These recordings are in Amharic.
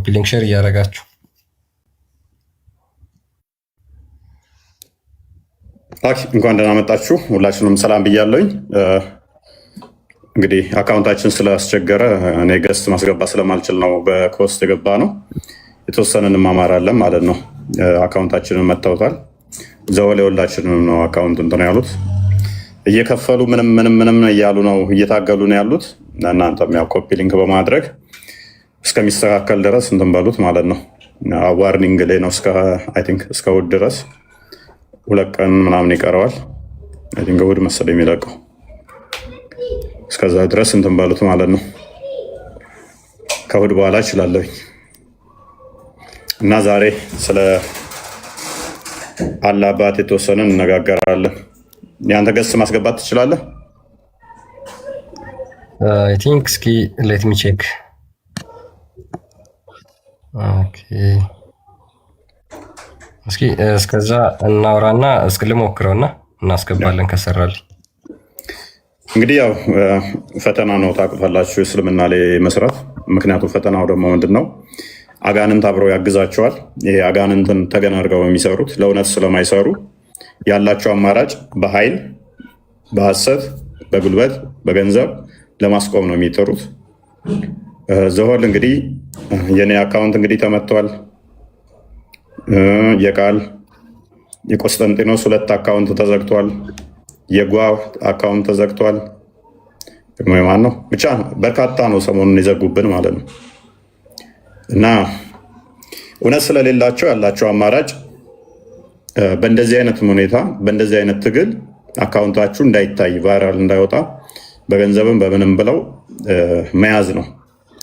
ሊንክ ሼር እያደረጋችሁ እንኳን ደህና መጣችሁ። ሁላችሁንም ሰላም ብያለሁኝ። እንግዲህ አካውንታችን ስላስቸገረ እኔ ገስት ማስገባት ስለማልችል ነው በኮስት የገባ ነው። የተወሰነ እንማማራለን ማለት ነው። አካውንታችንን መታውታል። ዘወል የሁላችንም ነው አካውንት እንትን ያሉት እየከፈሉ ምንም እያሉ ነው እየታገሉ ነው ያሉት። እናንተም ያው ኮፒ ሊንክ በማድረግ እስከሚስተካከል ድረስ እንትን በሉት ማለት ነው። ዋርኒንግ ላይ ነው እስከ እሑድ ድረስ 2 ቀን ምናምን ይቀረዋል። እሑድ መሰለኝ የሚለቀው። እስከዛ ድረስ እንትን በሉት ማለት ነው። ከእሑድ በኋላ እችላለሁኝ እና ዛሬ ስለ አላህ አባት የተወሰነ እንነጋገራለን። ያንተ ገስ ማስገባት ትችላለህ? አይ ቲንክ እስኪ ሌት ሚ ቼክ። ኦኬ እስኪ እስከዛ እናውራና እስኪ ልሞክረውና እናስገባለን ከሰራልኝ። እንግዲህ ያው ፈተና ነው ታውቁታላችሁ፣ እስልምና ላይ መስራት። ምክንያቱም ፈተናው ደግሞ ምንድን ነው? አጋንንት አብረው ያግዛቸዋል። ይሄ አጋንንትን ተገን አድርገው የሚሰሩት ለእውነት ስለማይሰሩ ያላቸው አማራጭ በኃይል፣ በሐሰት፣ በጉልበት፣ በገንዘብ ለማስቆም ነው የሚጠሩት። ዘሆል እንግዲህ የኔ አካውንት እንግዲህ ተመቷል። የቃል የቆስጠንጢኖስ 2 አካውንት ተዘግቷል። የጓ አካውንት ተዘግቷል። ደግሞ የማን ነው ብቻ በርካታ ነው ሰሞኑን የዘጉብን ማለት ነው። እና እውነት ስለሌላቸው ያላቸው አማራጭ በእንደዚህ አይነት ሁኔታ በእንደዚህ አይነት ትግል አካውንታችሁ እንዳይታይ ቫይራል እንዳይወጣ በገንዘብም በምንም ብለው መያዝ ነው።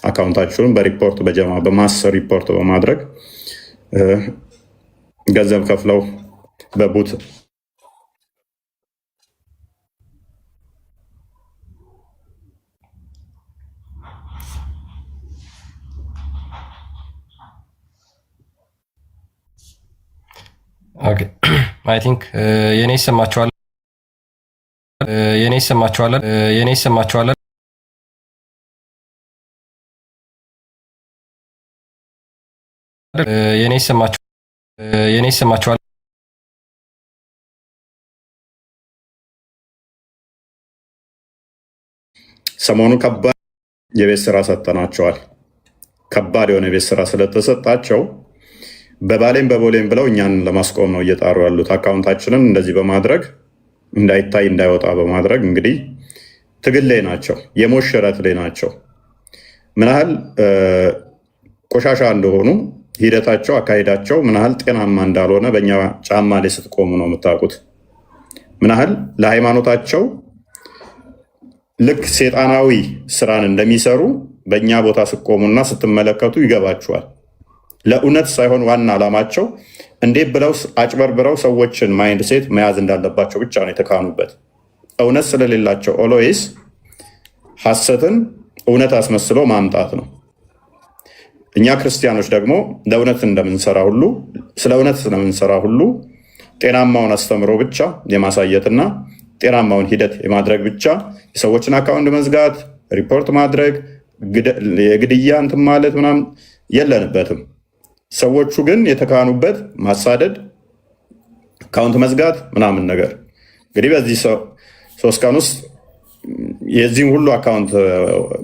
አካውንታችሁን በሪፖርት በጀማ በማስ ሪፖርት በማድረግ ገንዘብ ከፍለው በቡት ኦኬ አይ ቲንክ የኔ ይሰማችኋል። የኔ ይሰማችኋል። የኔ ይሰማችኋል። የኔ ይሰማችኋል። የኔ ይሰማችኋል። ሰሞኑ ከባድ የቤት ስራ ሰጠናቸዋል። ከባድ የሆነ የቤት ስራ ስለተሰጣቸው በባሌም በቦሌም ብለው እኛን ለማስቆም ነው እየጣሩ ያሉት። አካውንታችንን እንደዚህ በማድረግ እንዳይታይ እንዳይወጣ በማድረግ እንግዲህ ትግል ላይ ናቸው፣ የሞት ሽረት ላይ ናቸው። ምን ያህል ቆሻሻ እንደሆኑ ሂደታቸው፣ አካሄዳቸው ምን ያህል ጤናማ እንዳልሆነ በእኛ ጫማ ላይ ስትቆሙ ነው የምታውቁት። ምን ያህል ለሃይማኖታቸው ልክ ሴጣናዊ ስራን እንደሚሰሩ በእኛ ቦታ ስትቆሙና ስትመለከቱ ይገባችኋል። ለእውነት ሳይሆን ዋና ዓላማቸው እንዴት ብለው አጭበርብረው ሰዎችን ማይንድ ሴት መያዝ እንዳለባቸው ብቻ ነው የተካኑበት። እውነት ስለሌላቸው ኦሎዌስ ሐሰትን እውነት አስመስሎ ማምጣት ነው። እኛ ክርስቲያኖች ደግሞ ለእውነት እንደምንሰራ ሁሉ ስለ እውነት ስለምንሰራ ሁሉ ጤናማውን አስተምሮ ብቻ የማሳየትና ጤናማውን ሂደት የማድረግ ብቻ የሰዎችን አካውንት መዝጋት፣ ሪፖርት ማድረግ፣ የግድያ እንትን ማለት ምናምን የለንበትም። ሰዎቹ ግን የተካኑበት ማሳደድ፣ አካውንት መዝጋት ምናምን ነገር። እንግዲህ በዚህ 3 ቀን ውስጥ የዚህም ሁሉ አካውንት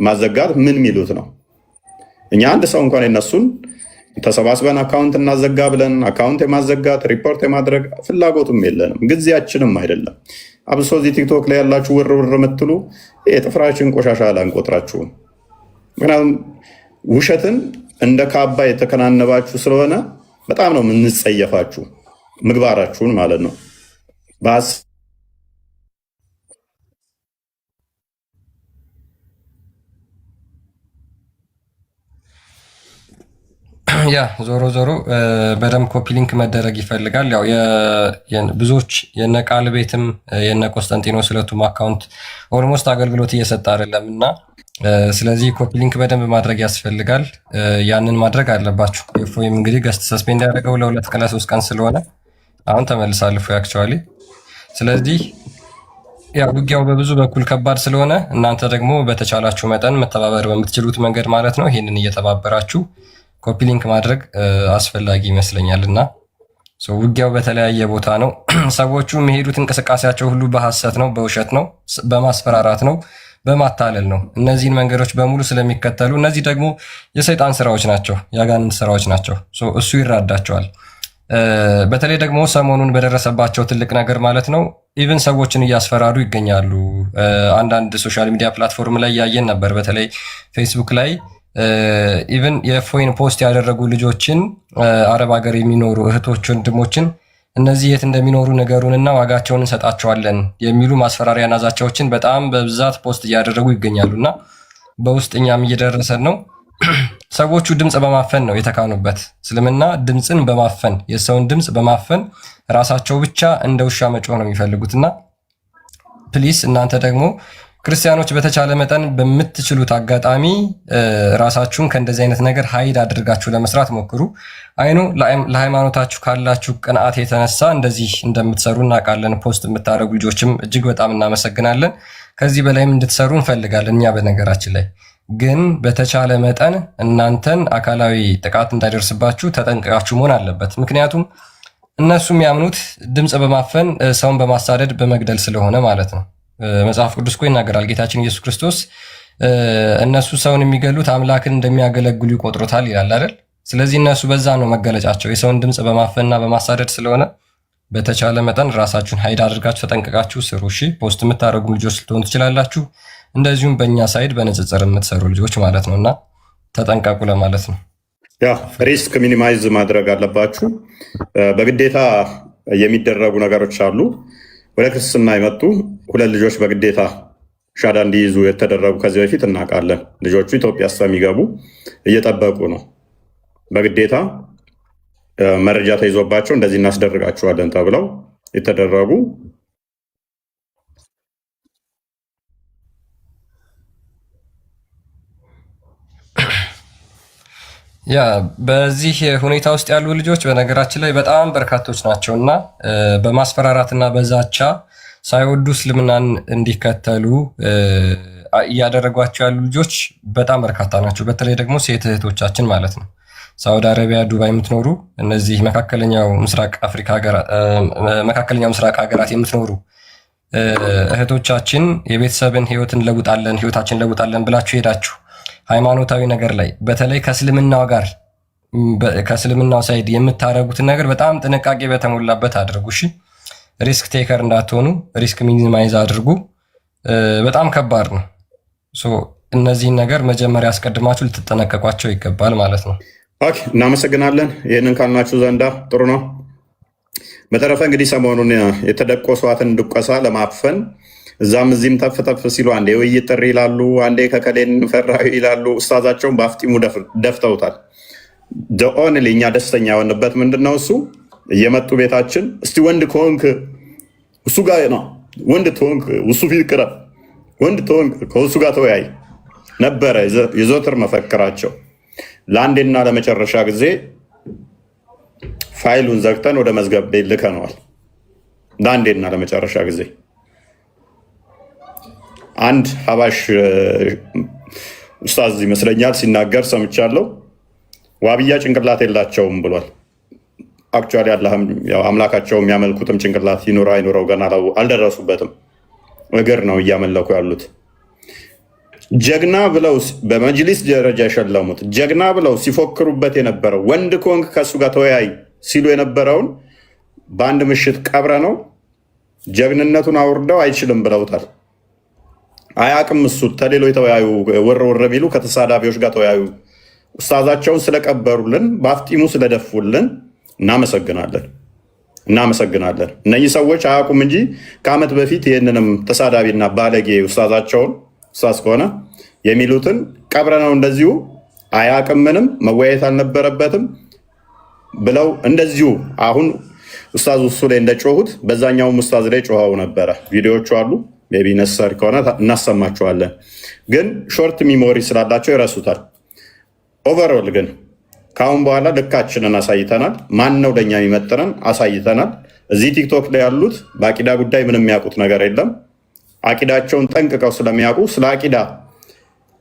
ማዘጋት ምን የሚሉት ነው? እኛ አንድ ሰው እንኳን የነሱን ተሰባስበን አካውንት እናዘጋ ብለን አካውንት የማዘጋት ሪፖርት የማድረግ ፍላጎቱም የለንም፣ ጊዜያችንም አይደለም። አብሶ እዚህ ቲክቶክ ላይ ያላችሁ ውር የምትሉ የጥፍራችን ቆሻሻ አላንቆጥራችሁም። ምክንያቱም ውሸትን እንደ ካባ የተከናነባችሁ ስለሆነ በጣም ነው የምንጸየፋችሁ፣ ምግባራችሁን ማለት ነው። ያ ዞሮ በደንብ ኮፒ ሊንክ መደረግ ይፈልጋል። ያው ብዙዎች የነ ቃል ቤትም የነ ቆስጠንጢኖስ 2ቱም አካውንት ኦልሞስት አገልግሎት እየሰጠ አይደለም እና ስለዚህ ኮፒ ሊንክ በደንብ ማድረግ ያስፈልጋል። ያንን ማድረግ አለባችሁ። እፎይም እንግዲህ ገስት ሰስፔንድ ያደረገው ለ2 ቀን ለ3 ቀን ስለሆነ አሁን ተመልሳል እፎይ አክቹዋሊ። ስለዚህ ያው ውጊያው በብዙ በኩል ከባድ ስለሆነ እናንተ ደግሞ በተቻላችሁ መጠን መተባበር በምትችሉት መንገድ ማለት ነው ይህንን እየተባበራችሁ ኮፒ ሊንክ ማድረግ አስፈላጊ ይመስለኛል እና ውጊያው በተለያየ ቦታ ነው። ሰዎቹ የሚሄዱት እንቅስቃሴያቸው ሁሉ በሐሰት ነው፣ በውሸት ነው፣ በማስፈራራት ነው፣ በማታለል ነው። እነዚህን መንገዶች በሙሉ ስለሚከተሉ እነዚህ ደግሞ የሰይጣን ስራዎች ናቸው፣ የአጋንንት ስራዎች ናቸው። እሱ ይራዳቸዋል። በተለይ ደግሞ ሰሞኑን በደረሰባቸው ትልቅ ነገር ማለት ነው ኢቨን ሰዎችን እያስፈራሩ ይገኛሉ። አንዳንድ ሶሻል ሚዲያ ፕላትፎርም ላይ ያየን ነበር። በተለይ ፌስቡክ ላይ ኢቨን የፎይን ፖስት ያደረጉ ልጆችን አረብ ሀገር የሚኖሩ እህቶች ወንድሞችን እነዚህ የት እንደሚኖሩ ነገሩንና ዋጋቸውን እንሰጣቸዋለን የሚሉ ማስፈራሪያና ዛቻዎችን በጣም በብዛት ፖስት እያደረጉ ይገኛሉ እና በውስጥ እኛም እየደረሰን ነው። ሰዎቹ ድምፅ በማፈን ነው የተካኑበት። እስልምና ድምፅን በማፈን የሰውን ድምፅ በማፈን ራሳቸው ብቻ እንደ ውሻ መጮህ ነው የሚፈልጉትና ፕሊስ እናንተ ደግሞ ክርስቲያኖች በተቻለ መጠን በምትችሉት አጋጣሚ ራሳችሁን ከእንደዚህ አይነት ነገር ሀይድ አድርጋችሁ ለመስራት ሞክሩ። አይኑ ለሃይማኖታችሁ ካላችሁ ቅንዓት የተነሳ እንደዚህ እንደምትሰሩ እናውቃለን። ፖስት የምታደርጉ ልጆችም እጅግ በጣም እናመሰግናለን። ከዚህ በላይም እንድትሰሩ እንፈልጋለን። እኛ በነገራችን ላይ ግን በተቻለ መጠን እናንተን አካላዊ ጥቃት እንዳይደርስባችሁ ተጠንቅቃችሁ መሆን አለበት። ምክንያቱም እነሱ የሚያምኑት ድምፅ በማፈን ሰውን በማሳደድ በመግደል ስለሆነ ማለት ነው። መጽሐፍ ቅዱስ እኮ ይናገራል። ጌታችን ኢየሱስ ክርስቶስ እነሱ ሰውን የሚገሉት አምላክን እንደሚያገለግሉ ይቆጥሩታል ይላል አይደል? ስለዚህ እነሱ በዛ ነው መገለጫቸው፣ የሰውን ድምፅ በማፈንና በማሳደድ ስለሆነ በተቻለ መጠን ራሳችሁን ሀይድ አድርጋችሁ ተጠንቅቃችሁ ስሩ። እሺ፣ ፖስት የምታደርጉ ልጆች ልትሆኑ ትችላላችሁ። እንደዚሁም በእኛ ሳይድ በንጽጽር የምትሰሩ ልጆች ማለት ነው እና ተጠንቀቁ ለማለት ነው። ያ ሪስክ ሚኒማይዝ ማድረግ አለባችሁ። በግዴታ የሚደረጉ ነገሮች አሉ። ወደ ክርስትና የመጡ 2 ልጆች በግዴታ ሻዳ እንዲይዙ የተደረጉ ከዚህ በፊት እናውቃለን። ልጆቹ ኢትዮጵያ ስለሚገቡ እየጠበቁ ነው። በግዴታ መረጃ ተይዞባቸው እንደዚህ እናስደርጋቸዋለን ተብለው የተደረጉ ያ በዚህ ሁኔታ ውስጥ ያሉ ልጆች በነገራችን ላይ በጣም በርካቶች ናቸው እና በማስፈራራትና በዛቻ ሳይወዱ እስልምናን እንዲከተሉ እያደረጓቸው ያሉ ልጆች በጣም በርካታ ናቸው። በተለይ ደግሞ ሴት እህቶቻችን ማለት ነው። ሳውዲ አረቢያ፣ ዱባይ የምትኖሩ እነዚህ መካከለኛው ምስራቅ ሀገራት የምትኖሩ እህቶቻችን የቤተሰብን ህይወትን ለውጣለን ህይወታችን ለውጣለን ብላችሁ ሄዳችሁ ሃይማኖታዊ ነገር ላይ በተለይ ከእስልምናው ሳይድ የምታደርጉትን ነገር በጣም ጥንቃቄ በተሞላበት አድርጉ። እሺ፣ ሪስክ ቴከር እንዳትሆኑ፣ ሪስክ ሚኒማይዝ አድርጉ። በጣም ከባድ ነው። እነዚህን ነገር መጀመሪያ አስቀድማችሁ ልትጠነቀቋቸው ይገባል ማለት ነው። ኦኬ፣ እናመሰግናለን። ይህንን ካልናችሁ ዘንዳ ጥሩ ነው። በተረፈ እንግዲህ ሰሞኑን የተደቆሷትን ድቆሳ ለማፈን እዛም እዚህም ተፍ ተፍ ሲሉ አንዴ ውይይት ጥሪ ይላሉ፣ አንዴ ከከሌን ፈራዊ ይላሉ። ኡስታዛቸውን በአፍጢሙ ደፍተውታል። ኦንሊ እኛ ደስተኛ የሆንበት ምንድነው? እሱ እየመጡ ቤታችን እስቲ ወንድ ከሆንክ እሱ ጋር ነው፣ ወንድ ትሆንክ እሱ ፊት ቅረብ፣ ወንድ ትሆንክ ከእሱ ጋር ተወያይ ነበረ የዘወትር መፈክራቸው። ለአንዴና ለመጨረሻ ጊዜ ፋይሉን ዘግተን ወደ መዝገብ ቤት ልከነዋል። ለአንዴና ለመጨረሻ ጊዜ አንድ ሀባሽ ኡስታዝ ይመስለኛል ሲናገር ሰምቻለሁ። ዋብያ ጭንቅላት የላቸውም ብሏል። አክቹዋሊ አምላካቸው የሚያመልኩትም ጭንቅላት ይኑረው አይኑረው ገና አልደረሱበትም። እግር ነው እያመለኩ ያሉት። ጀግና ብለው በመጅሊስ ደረጃ የሸለሙት ጀግና ብለው ሲፎክሩበት የነበረው ወንድ ከሆንክ ከእሱ ጋር ተወያይ ሲሉ የነበረውን በአንድ ምሽት ቀብረ ነው ጀግንነቱን አውርደው አይችልም ብለውታል። አያቅም እሱ ተሌሎች ተወያዩ፣ ውር ውር ቢሉ ከተሳዳቢዎች ጋር ተወያዩ። ኡስታዛቸውን ስለቀበሩልን በአፍጢሙ ስለደፉልን እናመሰግናለን። እነዚህ ሰዎች አያውቁም እንጂ ከዓመት በፊት ይህንንም ተሳዳቢና ባለጌ ኡስታዛቸውን ኡስታዝ ከሆነ የሚሉትን ቀብረ ነው እንደዚሁ አያውቅም፣ ምንም መወያየት አልነበረበትም ብለው እንደዚሁ አሁን ኡስታዝ እሱ ላይ እንደጮሁት በዛኛውም ኡስታዝ ላይ ጮኸው ነበረ። ቪዲዮዎቹ አሉ። ሜይ ቢ ነሰሪ ከሆነ እናሰማቸዋለን። ግን ሾርት ሚሞሪ ስላላቸው ይረሱታል። ኦቨርኦል ግን ከአሁን በኋላ ልካችንን አሳይተናል። ማን ነው ለእኛ የሚመጥነን አሳይተናል። እዚህ ቲክቶክ ላይ ያሉት በአቂዳ ጉዳይ ምንም የሚያውቁት ነገር የለም። አቂዳቸውን ጠንቅቀው ስለሚያውቁ ስለ አቂዳ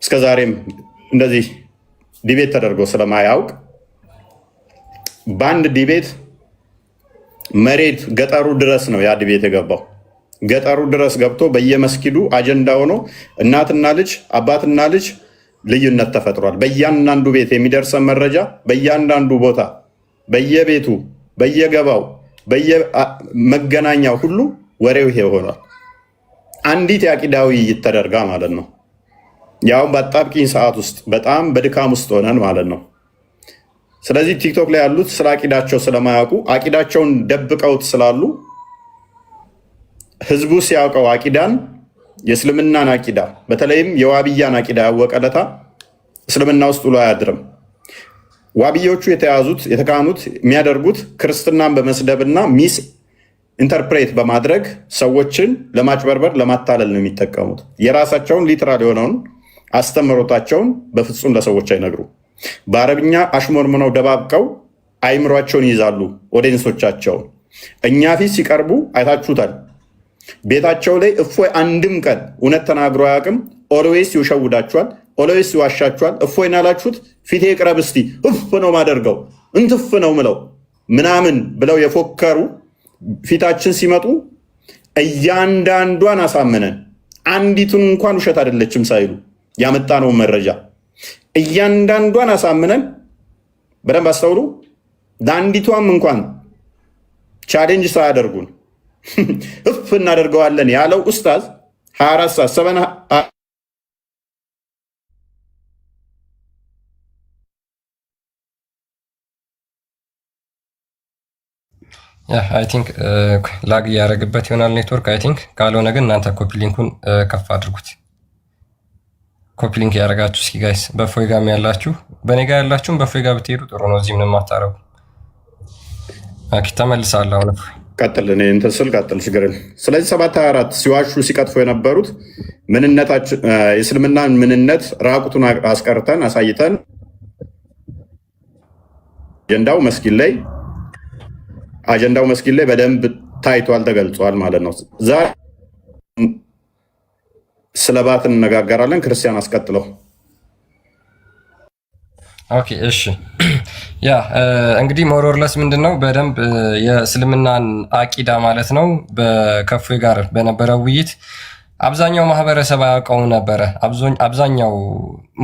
እስከዛሬም እንደዚህ ዲቤት ተደርጎ ስለማያውቅ በአንድ ዲቤት መሬት ገጠሩ ድረስ ነው ያ ዲቤት የገባው። ገጠሩ ድረስ ገብቶ በየመስጊዱ አጀንዳ ሆኖ እናትና ልጅ አባትና ልጅ ልዩነት ተፈጥሯል። በእያንዳንዱ ቤት የሚደርሰን መረጃ በእያንዳንዱ ቦታ በየቤቱ በየገባው በየመገናኛው ሁሉ ወሬው ይሄ ሆኗል። አንዲት የአቂዳ ውይይት ተደርጋ ማለት ነው። ያውም በአጣብቂኝ ሰዓት ውስጥ በጣም በድካም ውስጥ ሆነን ማለት ነው። ስለዚህ ቲክቶክ ላይ ያሉት ስለ አቂዳቸው ስለማያውቁ አቂዳቸውን ደብቀውት ስላሉ ህዝቡ ሲያውቀው አቂዳን የእስልምናን አቂዳ በተለይም የዋብያን አቂዳ ያወቀለታ እስልምና ውስጥ ውሎ አያድርም። ዋብዮቹ የተያዙት የተካኑት የሚያደርጉት ክርስትናን በመስደብና ሚስ ኢንተርፕሬት በማድረግ ሰዎችን ለማጭበርበር ለማታለል ነው የሚጠቀሙት። የራሳቸውን ሊትራል የሆነውን አስተምህሮታቸውን በፍጹም ለሰዎች አይነግሩ። በአረብኛ አሽሞርምነው ደባብቀው አይምሯቸውን ይይዛሉ። ኦዲየንሶቻቸውን እኛ ፊት ሲቀርቡ አይታችሁታል። ቤታቸው ላይ እፎይ አንድም ቀን እውነት ተናግሮ አያውቅም። ኦልዌይስ ይውሸውዳችኋል፣ ኦልዌይስ ይዋሻችኋል። እፎይን ያላችሁት ፊቴ ቅረብ እስቲ እፍ ነው ማደርገው እንትፍ ነው ምለው ምናምን ብለው የፎከሩ ፊታችን ሲመጡ እያንዳንዷን አሳምነን አንዲቱን እንኳን ውሸት አይደለችም ሳይሉ ያመጣነውን መረጃ እያንዳንዷን አሳምነን በደንብ አስተውሉ። ለአንዲቷም እንኳን ቻሌንጅ ሳያደርጉን እፍ እናደርገዋለን ያለው ኡስታዝ 24 ሰዓት 7 አይ ቲንክ ላግ እያደረግበት ይሆናል ኔትወርክ። አይ ቲንክ ካልሆነ ግን እናንተ ኮፒ ሊንኩን ከፍ አድርጉት። ኮፒ ሊንክ ያደረጋችሁ እስኪ ጋይስ፣ በፎይ ጋር ያላችሁ በኔ ጋር ያላችሁም በፎይ ጋር ብትሄዱ ጥሩ ነው። እዚህ ምንም አታረጉ። አኪ ተመልሳለሁ። አሁን ቀጥል፣ እኔ እንትን ስል ቀጥል፣ ችግር የለም። ስለዚህ 724 ሲዋሹ ሲቀጥፉ የነበሩት ምንነታችን የእስልምናን ምንነት ራቁቱን አስቀርተን አሳይተን አጀንዳው መስጊድ ላይ በደንብ ታይቷል፣ ተገልጿል ማለት ነው። ዛሬ ስለ ባት እንነጋገራለን። ክርስቲያን አስቀጥለው። ኦኬ እሺ። ያ እንግዲህ ሞሮርለስ ምንድነው በደንብ የእስልምናን አቂዳ ማለት ነው በከፎይ ጋር በነበረው ውይይት አብዛኛው ማህበረሰብ አያውቀውም ነበረ። አብዛኛው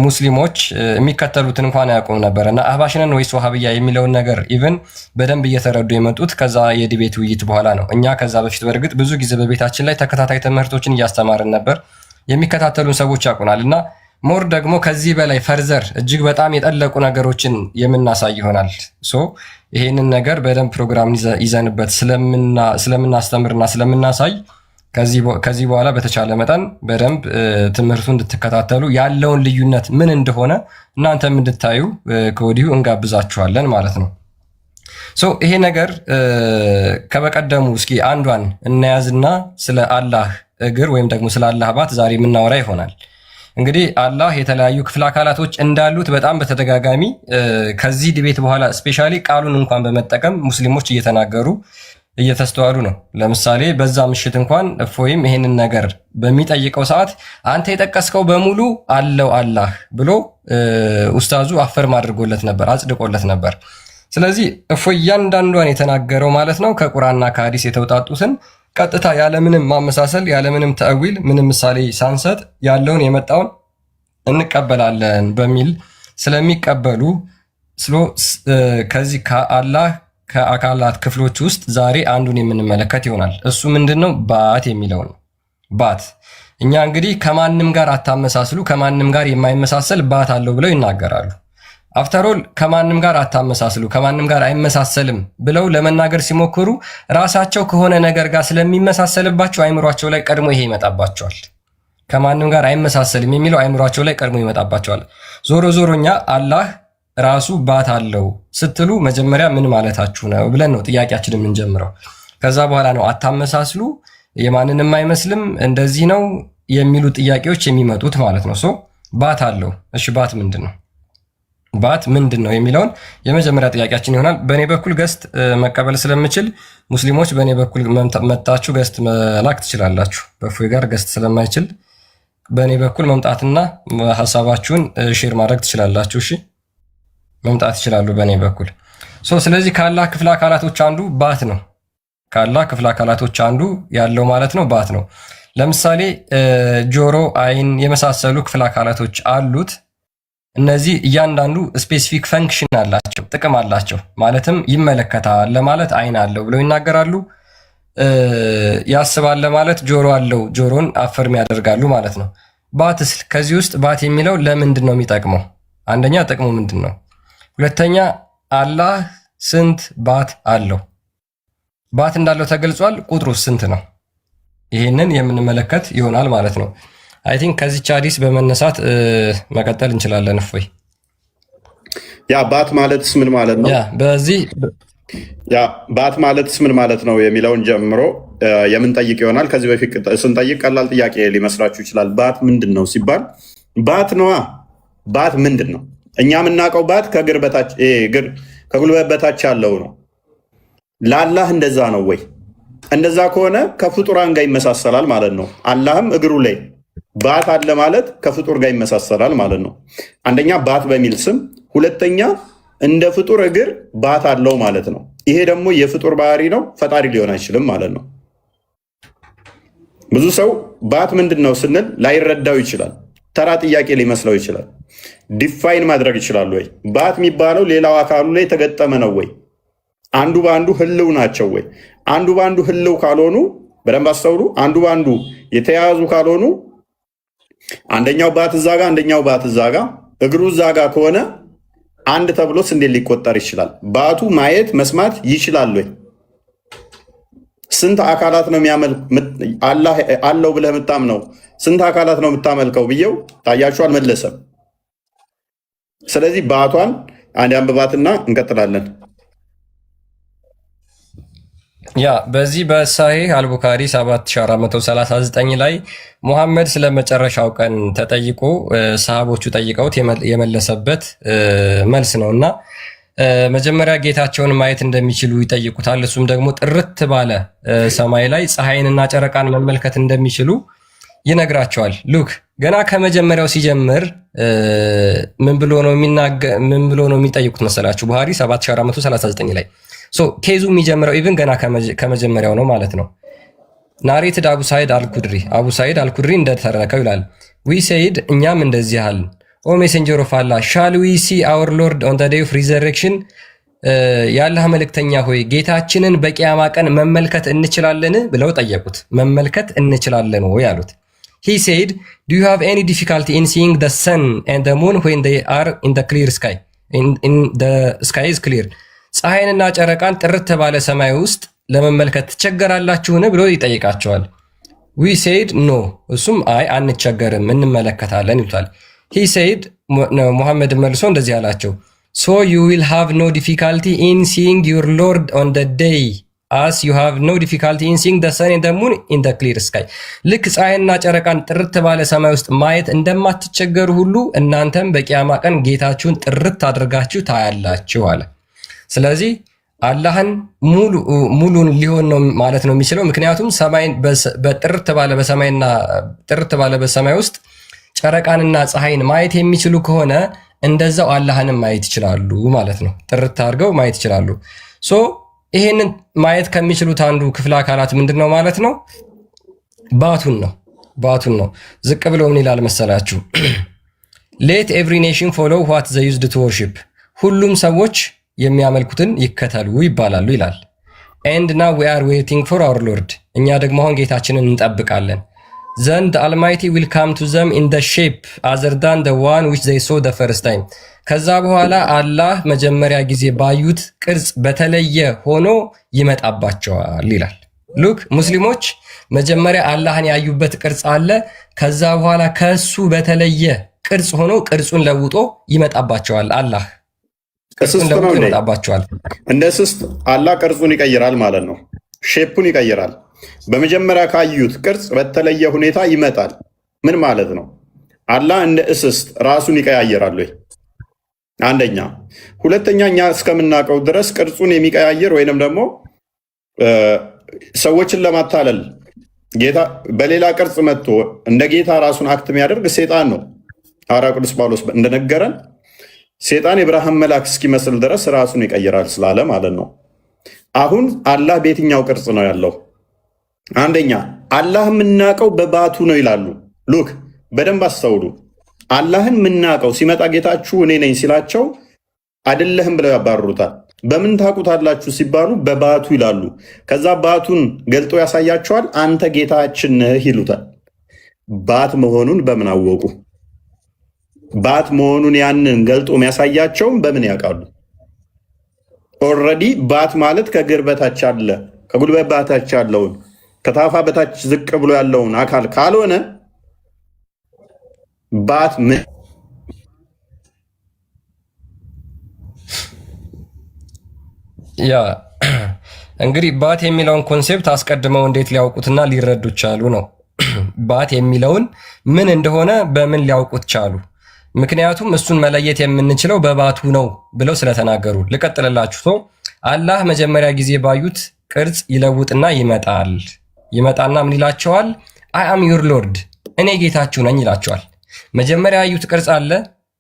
ሙስሊሞች የሚከተሉትን እንኳን አያውቁም ነበረ እና አህባሽነን ወይስ ወሃብያ የሚለውን ነገር ኢቭን በደንብ እየተረዱ የመጡት ከዛ የዲቤት ውይይት በኋላ ነው። እኛ ከዛ በፊት በእርግጥ ብዙ ጊዜ በቤታችን ላይ ተከታታይ ትምህርቶችን እያስተማርን ነበር። የሚከታተሉን ሰዎች ያውቁናል እና ሞር ደግሞ ከዚህ በላይ ፈርዘር እጅግ በጣም የጠለቁ ነገሮችን የምናሳይ ይሆናል። ሶ ይሄንን ነገር በደንብ ፕሮግራም ይዘንበት ስለምናስተምርና ስለምናሳይ ከዚህ በኋላ በተቻለ መጠን በደንብ ትምህርቱ እንድትከታተሉ ያለውን ልዩነት ምን እንደሆነ እናንተም እንድታዩ ከወዲሁ እንጋብዛችኋለን ማለት ነው። ሶ ይሄ ነገር ከበቀደሙ እስኪ አንዷን እናያዝና ስለ አላህ እግር ወይም ደግሞ ስለ አላህ ባት ዛሬ የምናወራ ይሆናል። እንግዲህ አላህ የተለያዩ ክፍለ አካላቶች እንዳሉት በጣም በተደጋጋሚ ከዚህ ዲቤት በኋላ ስፔሻሊ ቃሉን እንኳን በመጠቀም ሙስሊሞች እየተናገሩ እየተስተዋሉ ነው። ለምሳሌ በዛ ምሽት እንኳን እፎይም ይሄንን ነገር በሚጠይቀው ሰዓት አንተ የጠቀስከው በሙሉ አለው አላህ ብሎ ኡስታዙ አፈርም አድርጎለት ነበር፣ አጽድቆለት ነበር። ስለዚህ እፎይ እያንዳንዷን የተናገረው ማለት ነው ከቁርአንና ከሐዲስ የተውጣጡትን ቀጥታ ያለምንም ማመሳሰል ያለምንም ተእዊል ምንም ምሳሌ ሳንሰጥ ያለውን የመጣውን እንቀበላለን በሚል ስለሚቀበሉ ከዚህ ከአላህ ከአካላት ክፍሎች ውስጥ ዛሬ አንዱን የምንመለከት ይሆናል። እሱ ምንድነው? ባት የሚለው ነው። ባት እኛ እንግዲህ ከማንም ጋር አታመሳስሉ፣ ከማንም ጋር የማይመሳሰል ባት አለው ብለው ይናገራሉ። አፍተሮል ከማንም ጋር አታመሳስሉ፣ ከማንም ጋር አይመሳሰልም ብለው ለመናገር ሲሞክሩ ራሳቸው ከሆነ ነገር ጋር ስለሚመሳሰልባቸው አይምሯቸው ላይ ቀድሞ ይሄ ይመጣባቸዋል። ከማንም ጋር አይመሳሰልም የሚለው አይምሯቸው ላይ ቀድሞ ይመጣባቸዋል። ዞሮ ዞሮኛ አላህ ራሱ ባት አለው ስትሉ መጀመሪያ ምን ማለታችሁ ነው ብለን ነው ጥያቄያችንን የምንጀምረው። ከዛ በኋላ ነው አታመሳስሉ፣ የማንንም አይመስልም፣ እንደዚህ ነው የሚሉ ጥያቄዎች የሚመጡት ማለት ነው። ባት አለው። እሺ ባት ምንድን ነው? ባት ምንድን ነው የሚለውን የመጀመሪያ ጥያቄያችን ይሆናል። በእኔ በኩል ገስት መቀበል ስለምችል ሙስሊሞች በእኔ በኩል መምጣችሁ ገስት መላክ ትችላላችሁ። በእፎይ ጋር ገስት ስለማይችል በእኔ በኩል መምጣትና ሀሳባችሁን ሼር ማድረግ ትችላላችሁ። እሺ መምጣት ይችላሉ በእኔ በኩል። ስለዚህ ከአላህ ክፍለ አካላቶች አንዱ ባት ነው። ከአላህ ክፍለ አካላቶች አንዱ ያለው ማለት ነው ባት ነው። ለምሳሌ ጆሮ፣ አይን የመሳሰሉ ክፍለ አካላቶች አሉት። እነዚህ እያንዳንዱ ስፔሲፊክ ፈንክሽን አላቸው፣ ጥቅም አላቸው። ማለትም ይመለከታል ለማለት አይን አለው ብለው ይናገራሉ። ያስባል ለማለት ጆሮ አለው፣ ጆሮን አፈርም ያደርጋሉ ማለት ነው። ባትስ ከዚህ ውስጥ ባት የሚለው ለምንድን ነው የሚጠቅመው? አንደኛ ጥቅሙ ምንድን ነው? ሁለተኛ አላህ ስንት ባት አለው? ባት እንዳለው ተገልጿል። ቁጥሩ ስንት ነው? ይህንን የምንመለከት ይሆናል ማለት ነው። አይ ቲንክ ከዚች ሐዲስ በመነሳት መቀጠል እንችላለን። እፎይ ያ ባት ማለትስ ምን ማለት ነው? ያ ባት ማለትስ ምን ማለት ነው የሚለውን ጀምሮ የምንጠይቅ ይሆናል። ከዚህ በፊት ስንጠይቅ ቀላል ጥያቄ ሊመስላችሁ ይችላል። ባት ምንድን ነው ሲባል ባት ነዋ። ባት ምንድን ነው? እኛ የምናውቀው ባት ከጉልበት በታች ያለው ነው። ለአላህ እንደዛ ነው ወይ? እንደዛ ከሆነ ከፍጡራን ጋር ይመሳሰላል ማለት ነው። አላህም እግሩ ላይ ባት አለ ማለት ከፍጡር ጋር ይመሳሰላል ማለት ነው። አንደኛ ባት በሚል ስም፣ ሁለተኛ እንደ ፍጡር እግር ባት አለው ማለት ነው። ይሄ ደግሞ የፍጡር ባህሪ ነው፣ ፈጣሪ ሊሆን አይችልም ማለት ነው። ብዙ ሰው ባት ምንድን ነው ስንል ላይረዳው ይችላል። ተራ ጥያቄ ሊመስለው ይችላል። ዲፋይን ማድረግ ይችላሉ ወይ? ባት የሚባለው ሌላው አካሉ ላይ የተገጠመ ነው ወይ? አንዱ በአንዱ ህልው ናቸው ወይ? አንዱ በአንዱ ህልው ካልሆኑ በደንብ አስተውሉ። አንዱ በአንዱ የተያያዙ ካልሆኑ አንደኛው ባት እዛ ጋ አንደኛው ባት እዛ ጋ እግሩ እዛ ጋ ከሆነ አንድ ተብሎስ እንዴት ሊቆጠር ይችላል? ባቱ ማየት መስማት ይችላል ወይ? ስንት አካላት ነው አላህ አለው ብለህ የምታምነው? ስንት አካላት ነው የምታመልከው ብዬው ታያችሁ አልመለሰም። ስለዚህ ባቷን አንድ አንብባትና እንቀጥላለን። ያ በዚህ በሳሂህ አልቡካሪ 7439 ላይ ሙሐመድ ስለ መጨረሻው ቀን ተጠይቆ ሰሃቦቹ ጠይቀውት የመለሰበት መልስ ነው እና መጀመሪያ ጌታቸውን ማየት እንደሚችሉ ይጠይቁታል። እሱም ደግሞ ጥርት ባለ ሰማይ ላይ ፀሐይንና ጨረቃን መመልከት እንደሚችሉ ይነግራቸዋል። ሉክ ገና ከመጀመሪያው ሲጀምር ምን ብሎ ነው የሚጠይቁት መሰላችሁ? ቡሃሪ 7439 ላይ ኬዙ የሚጀምረው ኢቭን ገና ከመጀመሪያው ነው ማለት ነው። ናሬትድ አቡ ሳይድ አልኩድሪ እንደተረከው ይላል። ዊ ሰይድ እኛም እንደዚህ አልን፣ ኦ ሜሴንጀር ኦፍ አላህ ሻል ዊ ሲ አወር ሎርድ ኦን ዘ ዴይ ኦፍ ሪዘሬክሽን፣ የአላህ መልእክተኛ ሆይ ጌታችንን በቂያማ ቀን መመልከት እንችላለን ብለው ጠየቁት። መመልከት እንችላለን ወይ አሉት። ሂ ሰይድ ዱ ዩ ሃቭ ኤኒ ዲፊካልቲ ኢን ሲይንግ ዘ ሰን ኤንድ ዘ ሙን ዌን ዜይ አር ኢን ዘ ክሊር ስካይ ስካይ ኢዝ ክሊር፣ ፀሐይንና ጨረቃን ጥርት ባለ ሰማይ ውስጥ ለመመልከት ትቸገራላችሁን ብሎ ይጠይቃቸዋል። ዊ ሴይድ ኖ፣ እሱም አይ አንቸገርም እንመለከታለን ይሉታል። ሂ ሴይድ ሙሐመድ መልሶ እንደዚህ አላቸው፣ ሶ ዩ ዊል ሃቭ ኖ ዲፊካልቲ ኢን ሲይንግ ዩር ሎርድ ኦን ደ ዴይ አስ ዩ ሃቭ ኖ ዲፊካልቲ ኢን ሲይንግ ደ ሰን ኤንድ ደ ሙን ኢን ደ ክሊር ስካይ። ልክ ፀሐይንና ጨረቃን ጥርት ባለ ሰማይ ውስጥ ማየት እንደማትቸገሩ ሁሉ እናንተም በቂያማ ቀን ጌታችሁን ጥርት አድርጋችሁ ታያላችሁ አለ። ስለዚህ አላህን ሙሉን ሊሆን ነው ማለት ነው የሚችለው። ምክንያቱም ሰማይን በጥርት ባለ በሰማይ ውስጥ ጨረቃንና ፀሐይን ማየት የሚችሉ ከሆነ እንደዛው አላህንም ማየት ይችላሉ ማለት ነው። ጥርት አድርገው ማየት ይችላሉ። ይሄንን ማየት ከሚችሉት አንዱ ክፍለ አካላት ምንድን ነው ማለት ነው? ባቱን ነው። ዝቅ ብሎ ምን ይላል መሰላችሁ? ሌት ኤቭሪ ኔሽን ፎሎው ዋት ዘ ዩዝድ ቱ ወርሺፕ፣ ሁሉም ሰዎች የሚያመልኩትን ይከተሉ ይባላሉ ይላል። ኤንድ ናው ዊ አር ዌይቲንግ ፎር አወር ሎርድ፣ እኛ ደግሞ አሁን ጌታችንን እንጠብቃለን። ዘን ዘ አልማይቲ ዊል ካም ቱ ዘም ኢን ዘ ሼፕ አዘር ዳን ዘ ዋን ዊች ዘይ ሶ ዘ ፈርስት ታይም፣ ከዛ በኋላ አላህ መጀመሪያ ጊዜ ባዩት ቅርጽ በተለየ ሆኖ ይመጣባቸዋል ይላል። ሉክ ሙስሊሞች መጀመሪያ አላህን ያዩበት ቅርጽ አለ። ከዛ በኋላ ከሱ በተለየ ቅርጽ ሆኖ ቅርጹን ለውጦ ይመጣባቸዋል አላህ ይመጣባቸዋል። እንደ ስስት አላህ ቅርጹን ይቀይራል ማለት ነው። ሼፑን ይቀይራል። በመጀመሪያ ካዩት ቅርጽ በተለየ ሁኔታ ይመጣል። ምን ማለት ነው? አላህ እንደ እስስት ራሱን ይቀያየራል ወይ? አንደኛ። ሁለተኛ እኛ እስከምናውቀው ድረስ ቅርጹን የሚቀያየር ወይንም ደግሞ ሰዎችን ለማታለል ጌታ በሌላ ቅርጽ መጥቶ እንደ ጌታ ራሱን አክት የሚያደርግ ሴጣን ነው። ሐዋርያው ቅዱስ ጳውሎስ እንደነገረን ሴጣን የብርሃን መልአክ እስኪመስል ድረስ ራሱን ይቀይራል ስላለ ማለት ነው። አሁን አላህ በየትኛው ቅርጽ ነው ያለው? አንደኛ አላህ የምናውቀው በባቱ ነው ይላሉ። ሉክ በደንብ አስተውሉ። አላህን የምናውቀው ሲመጣ ጌታችሁ እኔ ነኝ ሲላቸው አይደለህም ብለው ያባርሩታል። በምን ታውቁታላችሁ ሲባሉ በባቱ ይላሉ። ከዛ ባቱን ገልጦ ያሳያቸዋል። አንተ ጌታችን ነህ ይሉታል። ባት መሆኑን በምን አወቁ? ባት መሆኑን ያንን ገልጦ የሚያሳያቸውም በምን ያውቃሉ? ኦልሬዲ ባት ማለት ከእግር በታች አለ፣ ከጉልበት በታች ያለውን ከታፋ በታች ዝቅ ብሎ ያለውን አካል ካልሆነ ባት ምን? ያ እንግዲህ ባት የሚለውን ኮንሴፕት አስቀድመው እንዴት ሊያውቁትና ሊረዱ ቻሉ ነው። ባት የሚለውን ምን እንደሆነ በምን ሊያውቁት ቻሉ? ምክንያቱም እሱን መለየት የምንችለው በባቱ ነው ብለው ስለተናገሩ። ልቀጥልላችሁ። ሰው አላህ መጀመሪያ ጊዜ ባዩት ቅርጽ ይለውጥና ይመጣና ምን ይላቸዋል? አይ አም ዩር ሎርድ፣ እኔ ጌታችሁ ነኝ ይላቸዋል። መጀመሪያ ያዩት ቅርጽ አለ፣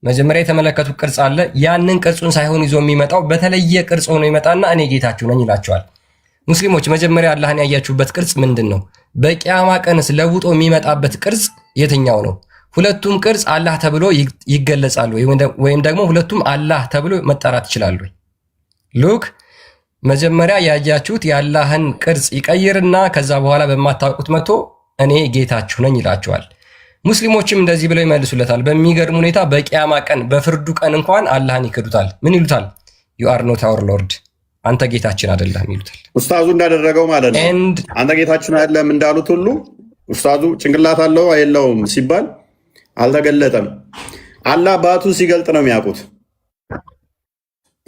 መጀመሪያ የተመለከቱት ቅርጽ አለ። ያንን ቅርጹን ሳይሆን ይዞ የሚመጣው በተለየ ቅርጽ ሆኖ ይመጣና እኔ ጌታችሁ ነኝ ይላቸዋል። ሙስሊሞች መጀመሪያ አላህን ያያችሁበት ቅርጽ ምንድን ነው? በቂያማ ቀንስ ለውጦ የሚመጣበት ቅርጽ የትኛው ነው? ሁለቱም ቅርጽ አላህ ተብሎ ይገለጻሉ ወይም ደግሞ ሁለቱም አላህ ተብሎ መጠራት ይችላሉ? ሉክ መጀመሪያ ያያችሁት የአላህን ቅርጽ ይቀይርና ከዛ በኋላ በማታውቁት መጥቶ እኔ ጌታችሁ ነኝ ይላቸዋል። ሙስሊሞችም እንደዚህ ብለው ይመልሱለታል። በሚገርም ሁኔታ በቂያማ ቀን በፍርዱ ቀን እንኳን አላህን ይክዱታል። ምን ይሉታል? ዩ አር ኖት አወር ሎርድ፣ አንተ ጌታችን አይደለም ይሉታል። ኡስታዙ እንዳደረገው ማለት ነው። አንተ ጌታችን አይደለም እንዳሉት ሁሉ ኡስታዙ ጭንቅላት አለው የለውም ሲባል አልተገለጠም። አላህ ባቱ ሲገልጥ ነው የሚያውቁት።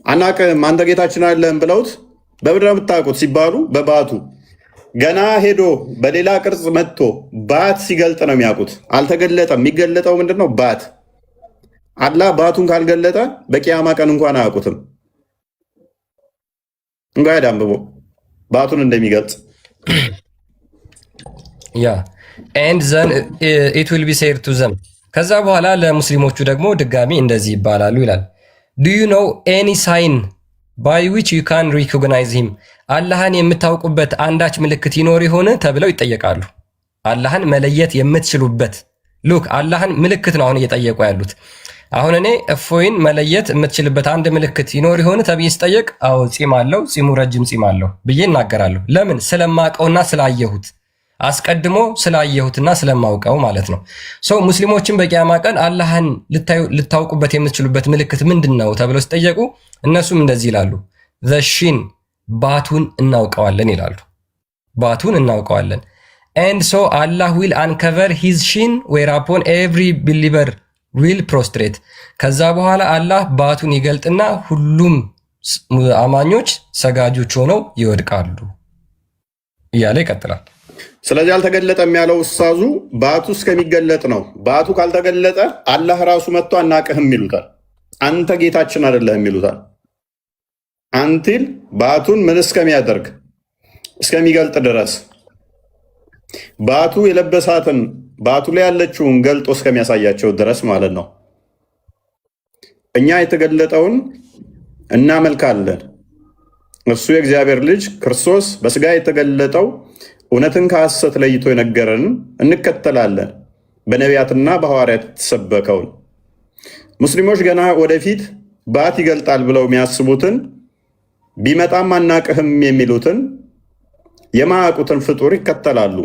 አናውቅም አንተ ጌታችን አይደለም ብለውት በምንድን ነው የምታውቁት ሲባሉ በባቱ ገና ሄዶ በሌላ ቅርጽ መጥቶ ባት ሲገልጥ ነው የሚያውቁት። አልተገለጠም። የሚገለጠው ምንድን ነው? ባት። አላህ ባቱን ካልገለጠ በቂያማ ቀን እንኳን አያውቁትም። እንጓ አንብቦ ባቱን እንደሚገልጽ ያ ኤንድ ዘን ኢት ዊል ቢ ሴድ ቱ ዘም። ከዛ በኋላ ለሙስሊሞቹ ደግሞ ድጋሚ እንደዚህ ይባላሉ ይላል። ዱ ዩ ኖው ኤኒ ሳይን ባይ ዊች ዩ ካን ሪኮግናይዝ ሂም፣ አላህን የምታውቁበት አንዳች ምልክት ይኖር ይሆን ተብለው ይጠየቃሉ። አላህን መለየት የምትችሉበት ሉክ አላህን ምልክት ነው አሁን እየጠየቁ ያሉት። አሁን እኔ እፎይን መለየት የምትችልበት አንድ ምልክት ይኖር ይሆን ተብዬ ስጠየቅ አዎ ጺም አለው፣ ጺሙ ረጅም ጺም አለው ብዬ እናገራለሁ። ለምን? ስለማውቀውና ስላየሁት፣ አስቀድሞ ስላየሁትና ስለማውቀው ማለት ነው። ሰው ሙስሊሞችን በቂያማ ቀን አላህን ልታውቁበት የምትችሉበት ምልክት ምንድን ነው ተብለው ሲጠየቁ እነሱም እንደዚህ ይላሉ፣ ዘሺን ባቱን እናውቀዋለን ይላሉ። ባቱን እናውቀዋለን። ኤንድ ሶ አላህ ዊል አንከቨር ሂዝ ሺን ዌር አፖን ኤቭሪ ቢሊቨር ዊል ፕሮስትሬት። ከዛ በኋላ አላህ ባቱን ይገልጥና ሁሉም አማኞች ሰጋጆች ሆነው ይወድቃሉ እያለ ይቀጥላል። ስለዚህ አልተገለጠም ያለው ኡስታዙ ባቱ እስከሚገለጥ ነው። ባቱ ካልተገለጠ አላህ ራሱ መጥቶ አናቅህም ይሉታል። አንተ ጌታችን አይደለህም ይሉታል። አንቲል ባቱን ምን እስከሚያደርግ እስከሚገልጥ ድረስ ባቱ የለበሳትን ባቱ ላይ ያለችውን ገልጦ እስከሚያሳያቸው ድረስ ማለት ነው። እኛ የተገለጠውን እናመልካለን። እሱ የእግዚአብሔር ልጅ ክርስቶስ በስጋ የተገለጠው እውነትን ከሐሰት ለይቶ የነገረንን እንከተላለን። በነቢያትና በሐዋርያት የተሰበከውን ሙስሊሞች ገና ወደፊት ባት ይገልጣል ብለው የሚያስቡትን ቢመጣም አናቅህም የሚሉትን የማያውቁትን ፍጡር ይከተላሉ።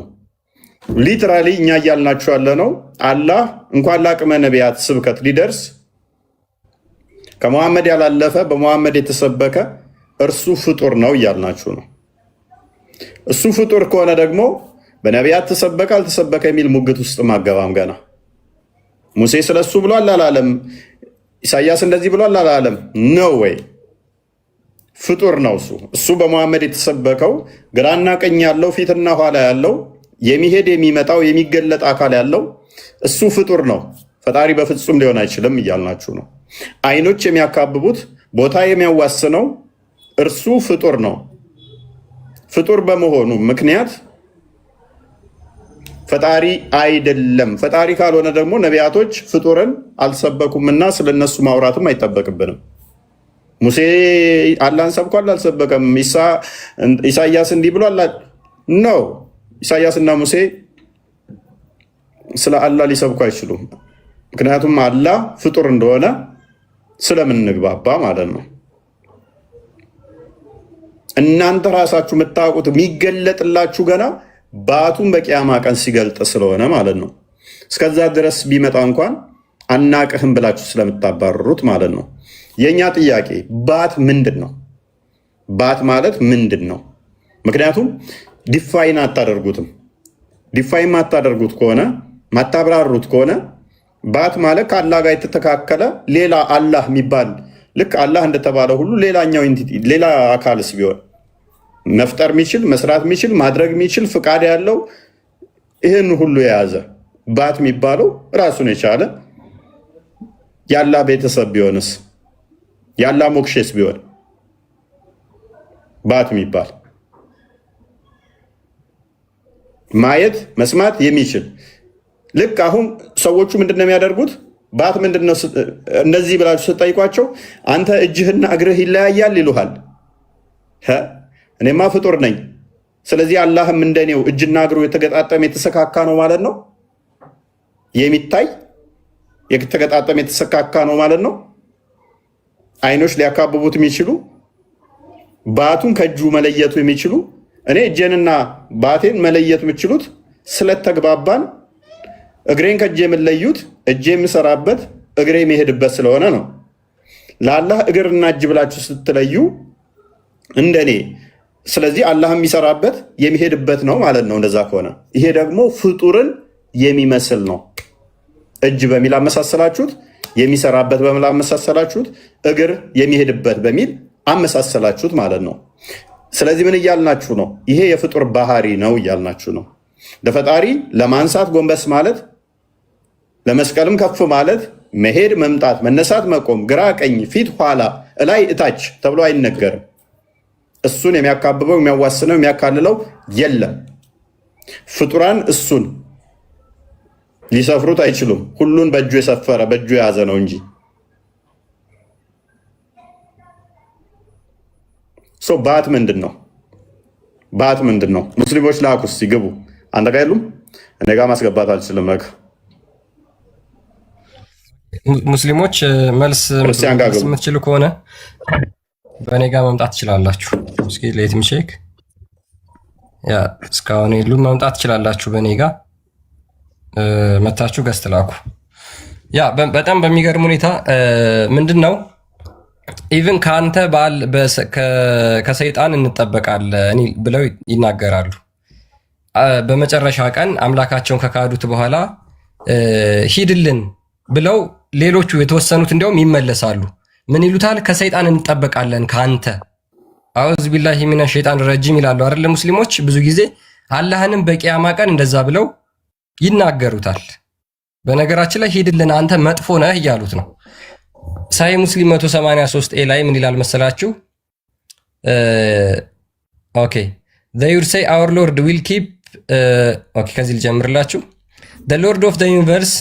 ሊትራሊ እኛ እያልናችሁ ያለ ነው። አላህ እንኳን ለአቅመ ነቢያት ስብከት ሊደርስ ከመሐመድ ያላለፈ በመሐመድ የተሰበከ እርሱ ፍጡር ነው እያልናችሁ ነው። እሱ ፍጡር ከሆነ ደግሞ በነቢያት ተሰበከ አልተሰበከ የሚል ሙግት ውስጥ ማገባም ገና ሙሴ ስለሱ ብሏል አላለም? ኢሳያስ እንደዚህ ብሏል አላለም? ነው ወይ? ፍጡር ነው እሱ በመሐመድ የተሰበከው ግራና ቀኝ ያለው ፊትና ኋላ ያለው የሚሄድ የሚመጣው የሚገለጥ አካል ያለው እሱ ፍጡር ነው። ፈጣሪ በፍጹም ሊሆን አይችልም እያልናችሁ ነው። አይኖች የሚያካብቡት ቦታ የሚያዋስነው እርሱ ፍጡር ነው። ፍጡር በመሆኑ ምክንያት ፈጣሪ አይደለም። ፈጣሪ ካልሆነ ደግሞ ነቢያቶች ፍጡርን አልሰበኩምና ስለነሱ ማውራትም አይጠበቅብንም። ሙሴ አላህን ሰብኳል አልሰበከም? ኢሳያስ እንዲህ ብሏል ነው። ኢሳያስና ሙሴ ስለ አላህ ሊሰብኩ አይችሉም። ምክንያቱም አላህ ፍጡር እንደሆነ ስለምንግባባ ማለት ነው። እናንተ ራሳችሁ የምታውቁት የሚገለጥላችሁ ገና ባቱን በቂያማ ቀን ሲገልጥ ስለሆነ ማለት ነው። እስከዛ ድረስ ቢመጣ እንኳን አናቅህም ብላችሁ ስለምታባረሩት ማለት ነው። የእኛ ጥያቄ ባት ምንድን ነው? ባት ማለት ምንድን ነው? ምክንያቱም ዲፋይን አታደርጉትም። ዲፋይን ማታደርጉት ከሆነ ማታብራሩት ከሆነ ባት ማለት ከአላህ ጋር የተተካከለ ሌላ አላህ የሚባል ልክ አላህ እንደተባለ ሁሉ ሌላኛው ኢንቲቲ ሌላ አካልስ ቢሆን መፍጠር የሚችል መስራት የሚችል ማድረግ የሚችል ፍቃድ ያለው ይህን ሁሉ የያዘ ባት የሚባለው ራሱን የቻለ የአላህ ቤተሰብ ቢሆንስ? የአላህ ሞክሼስ ቢሆን ባት የሚባል ማየት መስማት የሚችል ልክ አሁን ሰዎቹ ምንድነው የሚያደርጉት? ባት ምንድነው እንደዚህ ብላችሁ ስጠይቋቸው አንተ እጅህና እግርህ ይለያያል ይሉሃል። እኔማ ፍጡር ነኝ፣ ስለዚህ አላህም እንደኔው እጅና እግሩ የተገጣጠመ የተሰካካ ነው ማለት ነው። የሚታይ የተገጣጠመ የተሰካካ ነው ማለት ነው። አይኖች ሊያካብቡት የሚችሉ ባቱን ከእጁ መለየቱ የሚችሉ እኔ እጄንና ባቴን መለየት የምችሉት ስለተግባባን እግሬን ከእጄ የምለዩት እጄ የምሰራበት እግሬ የሚሄድበት ስለሆነ ነው። ለአላህ እግርና እጅ ብላችሁ ስትለዩ እንደኔ ስለዚህ አላህ የሚሰራበት የሚሄድበት ነው ማለት ነው። እንደዛ ከሆነ ይሄ ደግሞ ፍጡርን የሚመስል ነው። እጅ በሚል አመሳሰላችሁት፣ የሚሰራበት በሚል አመሳሰላችሁት፣ እግር የሚሄድበት በሚል አመሳሰላችሁት ማለት ነው። ስለዚህ ምን እያልናችሁ ነው? ይሄ የፍጡር ባህሪ ነው እያልናችሁ ነው። ለፈጣሪ ለማንሳት ጎንበስ ማለት፣ ለመስቀልም ከፍ ማለት፣ መሄድ፣ መምጣት፣ መነሳት፣ መቆም፣ ግራ ቀኝ፣ ፊት ኋላ፣ እላይ እታች ተብሎ አይነገርም። እሱን የሚያካብበው የሚያዋስነው የሚያካልለው የለም። ፍጡራን እሱን ሊሰፍሩት አይችሉም። ሁሉን በእጁ የሰፈረ በእጁ የያዘ ነው እንጂ ባት ምንድን ነው? ባት ምንድን ነው? ሙስሊሞች ላኩስ ሲገቡ አንተ ጋር የሉም። እኔ ጋር ማስገባት አልችልም። ሙስሊሞች መልስ የምትችሉ ከሆነ በእኔ ጋር መምጣት ትችላላችሁ። እስኪ ሌት ምቼክ ያ እስካሁን የሉም። መምጣት ትችላላችሁ። በእኔ ጋር መታችሁ ገዝት ላኩ። ያ በጣም በሚገርም ሁኔታ ምንድን ነው ኢቭን ከአንተ ከሰይጣን እንጠበቃለን ብለው ይናገራሉ። በመጨረሻ ቀን አምላካቸውን ከካዱት በኋላ ሂድልን ብለው ሌሎቹ የተወሰኑት እንዲያውም ይመለሳሉ። ምን ይሉታል? ከሰይጣን እንጠበቃለን ከአንተ። አዑዙ ቢላሂ ሚነ ሸይጣን ረጂም ይላሉ አይደል? ሙስሊሞች ብዙ ጊዜ አላህንም በቂያማ ቀን እንደዛ ብለው ይናገሩታል። በነገራችን ላይ ሂድልን አንተ መጥፎ ነህ እያሉት ነው። ሳሂህ ሙስሊም 183 ላይ ምን ይላል መሰላችሁ? ኦኬ they would say our lord will keep ኦኬ ከዚህ ልጀምርላችሁ። the lord of the universe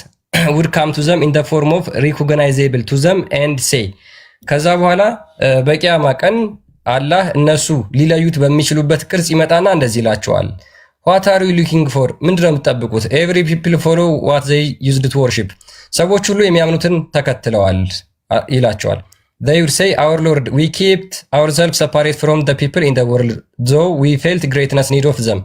would come to them in the form of recognizable to them and say ከዛ በኋላ በቂያማ ቀን አላህ እነሱ ሊለዩት በሚችሉበት ቅርጽ ይመጣና እንደዚህ ይላቸዋል። what are you looking for? ምንድነው የምትጠብቁት? every people follow what they used to worship ሰዎች ሁሉ የሚያምኑትን ተከትለዋል ይላቸዋል። they would say our lord we kept ourselves separate from the people in the world though we felt greatness need of them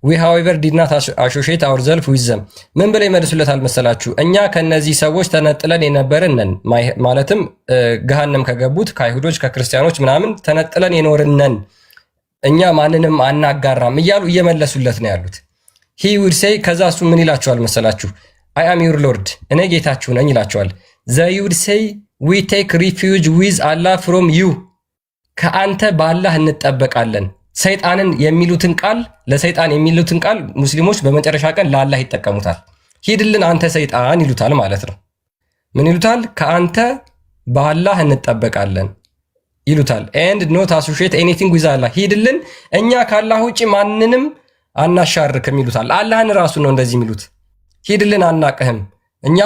we however did not associate ourselves with them ምን ብለው ይመልሱለታል መሰላችሁ? እኛ ከነዚህ ሰዎች ተነጥለን የነበርን ነን፣ ማለትም ገሃነም ከገቡት ከአይሁዶች ከክርስቲያኖች ምናምን ተነጥለን የኖርን ነን፣ እኛ ማንንም አናጋራም እያሉ እየመለሱለት ነው ያሉት። he would say ከዛ እሱ ምን ይላቸዋል መሰላችሁ? I am your lord እኔ ጌታችሁ ነኝ ይላቸዋል። they would say we take refuge with Allah from you ከአንተ በአላህ እንጠበቃለን። ሰይጣንን የሚሉትን ቃል ለሰይጣን የሚሉትን ቃል ሙስሊሞች በመጨረሻ ቀን ለአላህ ይጠቀሙታል። ሂድልን አንተ ሰይጣን ይሉታል ማለት ነው። ምን ይሉታል? ከአንተ በአላህ እንጠበቃለን ይሉታል። and not associate anything with Allah ሂድልን እኛ ካላህ ውጪ ማንንም አናሻርክም ይሉታል። አላህን ራሱ ነው እንደዚህ የሚሉት። ሂድልን አናቅህም፣ እኛ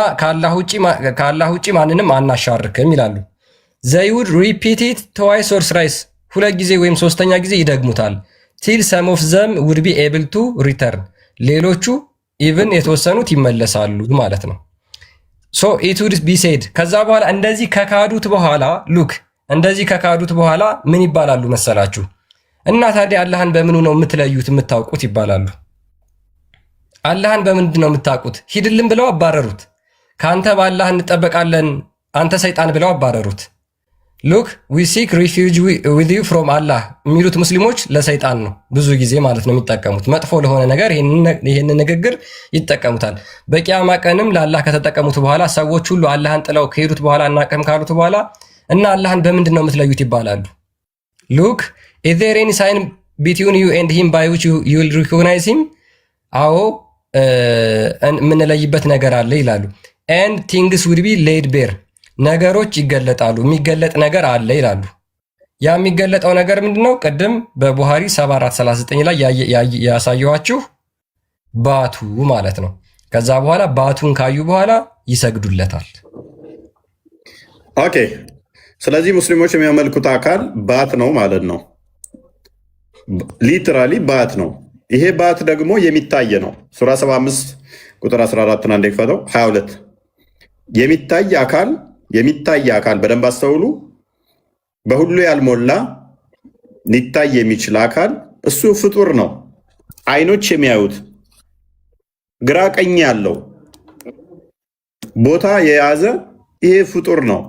ከአላህ ውጪ ማንንም አናሻርክም ይላሉ። ዘይውድ ሪፒት ተዋይስ ኦር ስራይስ፣ 2 ጊዜ ወይም 3ኛ ጊዜ ይደግሙታል። ቲል ሰም ኦፍ ዘም ውድ ቢ ኤብል ቱ ሪተርን፣ ሌሎቹ ኢቭን የተወሰኑት ይመለሳሉ ማለት ነው። ሶ ኢት ውድ ቢ ሴድ፣ ከዛ በኋላ እንደዚህ ከካዱት በኋላ ሉክ እንደዚህ ከካዱት በኋላ ምን ይባላሉ መሰላችሁ? እና ታዲያ አላህን በምኑ ነው የምትለዩት የምታውቁት ይባላሉ። አላህን በምንድን ነው የምታውቁት? ሂድልን ብለው አባረሩት። ከአንተ በአላህ እንጠበቃለን አንተ ሰይጣን ብለው አባረሩት። ሉክ ዊ ሲክ ሪፊውጅ ዊዝ ዩ ፍሮም አላህ የሚሉት ሙስሊሞች ለሰይጣን ነው ብዙ ጊዜ ማለት ነው የሚጠቀሙት። መጥፎ ለሆነ ነገር ይህንን ንግግር ይጠቀሙታል። በቂያማ ቀንም ለአላህ ከተጠቀሙት በኋላ ሰዎች ሁሉ አላህን ጥለው ከሄዱት በኋላ እናቅም ካሉት በኋላ እና አላህን በምንድን ነው የምትለዩት ይባላሉ። ሉክ ኢዝ ዜር ኤኒ ሳይን ቢትዊን ዩ ኤንድ ሂም ባይ ዊች ዩ ዊል ሪኮግናይዝ ሂም፣ አዎ የምንለይበት ነገር አለ ይላሉ። ኤንድ ቲንግስ ውድ ቢ ሌድ ቤር፣ ነገሮች ይገለጣሉ፣ የሚገለጥ ነገር አለ ይላሉ። ያ የሚገለጠው ነገር ምንድነው? ቅድም በቡሃሪ 7439 ላይ ያሳየኋችሁ ባቱ ማለት ነው። ከዛ በኋላ ባቱን ካዩ በኋላ ይሰግዱለታል። ኦኬ፣ ስለዚህ ሙስሊሞች የሚያመልኩት አካል ባት ነው ማለት ነው። ሊትራሊ ባት ነው። ይሄ ባት ደግሞ የሚታይ ነው። ሱራ 75 ቁጥር 14 አንዴ ክፈተው 22 የሚታይ አካል በደንብ አስተውሉ። በሁሉ ያልሞላ ሊታይ የሚችል አካል እሱ ፍጡር ነው። አይኖች የሚያዩት ግራ ቀኝ ያለው ቦታ የያዘ ይሄ ፍጡር ነው።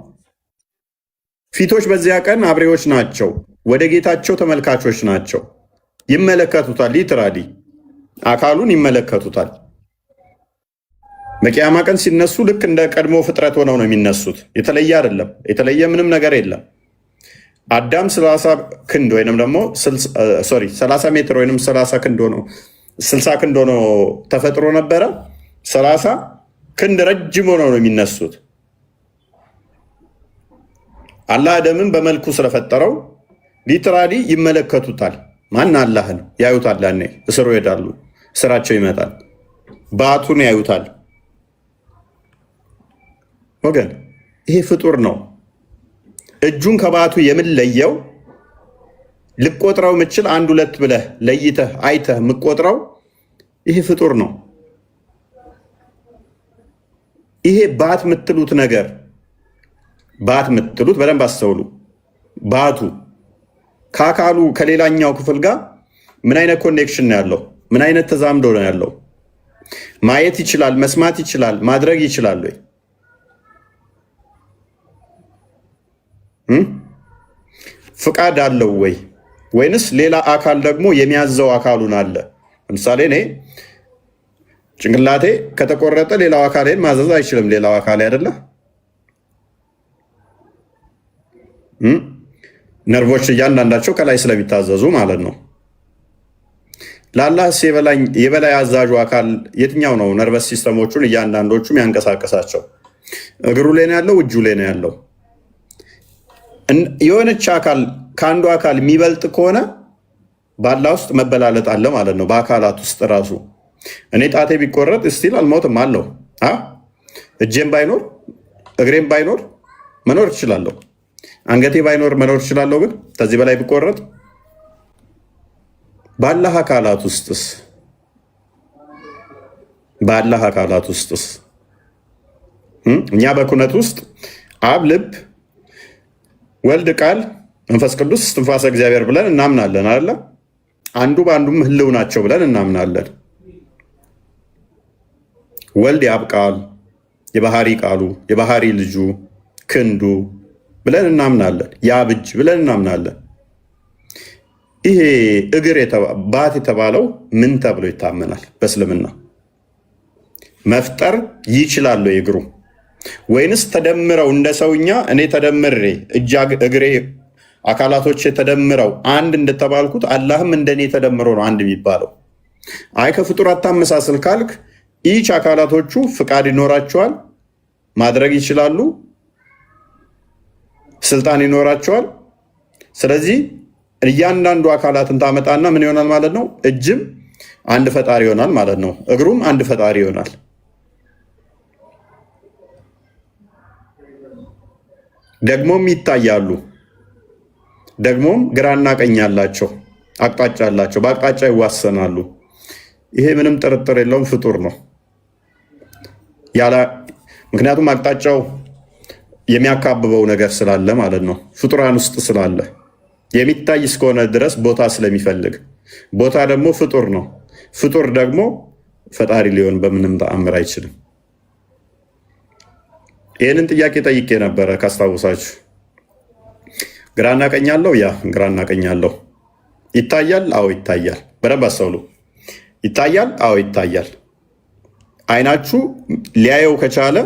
ፊቶች በዚያ ቀን አብሬዎች ናቸው፣ ወደ ጌታቸው ተመልካቾች ናቸው። ይመለከቱታል። ሊትራሊ አካሉን ይመለከቱታል። በቂያማ ቀን ሲነሱ ልክ እንደ ቀድሞ ፍጥረት ሆነው ነው የሚነሱት። የተለየ አይደለም። የተለየ ምንም ነገር የለም። አዳም 30 ክንድ ወይንም ደግሞ 30 ሜትር ወይንም 30 ክንድ ሆኖ 60 ክንድ ሆኖ ተፈጥሮ ነበረ። 30 ክንድ ረጅም ሆነው ነው የሚነሱት። አላህ አደምን በመልኩ ስለፈጠረው ሊትራሊ ይመለከቱታል። ማን አላህን ያዩታል። ያኔ እስሩ ይሄዳሉ፣ ስራቸው ይመጣል። ባቱን ያዩታል። ወገን ይሄ ፍጡር ነው። እጁን ከባቱ የምንለየው ልቆጥረው ምችል 1 2 ብለህ ለይተህ አይተህ የምቆጥረው ይሄ ፍጡር ነው። ይሄ ባት የምትሉት ነገር ባት የምትሉት በደንብ አስተውሉ። ባቱ ከአካሉ ከሌላኛው ክፍል ጋር ምን አይነት ኮኔክሽን ነው ያለው? ምን አይነት ተዛምዶ ነው ያለው? ማየት ይችላል፣ መስማት ይችላል፣ ማድረግ ይችላል ወይ? ፍቃድ አለው ወይ? ወይንስ ሌላ አካል ደግሞ የሚያዘው አካሉን አለ? ለምሳሌ እኔ ጭንቅላቴ ከተቆረጠ ሌላው አካሌን ማዘዝ አይችልም። ሌላው አካሌ አይደለ? ነርቮች እያንዳንዳቸው ከላይ ስለሚታዘዙ ማለት ነው። ለአላህስ የበላይ አዛዡ አካል የትኛው ነው? ነርቨስ ሲስተሞቹን እያንዳንዶቹም ያንቀሳቀሳቸው እግሩ ላይ ነው ያለው? እጁ ላይ ነው ያለው? የሆነች አካል ከአንዱ አካል የሚበልጥ ከሆነ በአላህ ውስጥ መበላለጥ አለ ማለት ነው። በአካላት ውስጥ ራሱ እኔ ጣቴ ቢቆረጥ ስቲል አልሞትም አለው። እጄም ባይኖር እግሬም ባይኖር መኖር እችላለሁ። አንገቴ ባይኖር መኖር እችላለሁ። ግን ከዚህ በላይ ቢቆረጥ በአላህ አካላት ውስጥስ እኛ በኩነት ውስጥ አብ ልብ፣ ወልድ ቃል፣ መንፈስ ቅዱስ እስትንፋሰ እግዚአብሔር ብለን እናምናለን አይደለ? አንዱ በአንዱም ህልው ናቸው ብለን እናምናለን። ወልድ የአብ ቃል፣ የባህሪ ቃሉ፣ የባህሪ ልጁ፣ ክንዱ ብለን እናምናለን። የአብ እጅ ብለን እናምናለን። ይሄ እግር ባት የተባለው ምን ተብሎ ይታመናል? በእስልምና መፍጠር ይችላል እግሩ? ወይንስ ተደምረው እንደ ሰውኛ እኔ ተደምሬ እጅ እግሬ አካላቶች ተደምረው አንድ እንደተባልኩት አላህም እንደኔ ተደምሮ ነው አንድ የሚባለው? አይ ከፍጡር አታመሳስል ካልክ ኢች አካላቶቹ ፍቃድ ይኖራቸዋል፣ ማድረግ ይችላሉ፣ ስልጣን ይኖራቸዋል። ስለዚህ እያንዳንዱ አካላትን ታመጣና ምን ይሆናል ማለት ነው? እጅም አንድ ፈጣሪ ይሆናል ማለት ነው። እግሩም አንድ ፈጣሪ ይሆናል። ደግሞም ይታያሉ። ደግሞም ግራና ቀኝ አላቸው፣ አቅጣጫ አላቸው፣ በአቅጣጫ ይዋሰናሉ። ይሄ ምንም ጥርጥር የለውም ፍጡር ነው። ምክንያቱም አቅጣጫው የሚያካብበው ነገር ስላለ ማለት ነው። ፍጡራን ውስጥ ስላለ የሚታይ እስከሆነ ድረስ ቦታ ስለሚፈልግ፣ ቦታ ደግሞ ፍጡር ነው። ፍጡር ደግሞ ፈጣሪ ሊሆን በምንም ተአምር አይችልም። ይህንን ጥያቄ ጠይቄ ነበረ ካስታውሳችሁ። ግራና ቀኝ አለው። ያ ግራና ቀኝ አለው። ይታያል? አዎ ይታያል። በደንብ አስተውሉ። ይታያል? አዎ ይታያል። አይናችሁ ሊያየው ከቻለ፣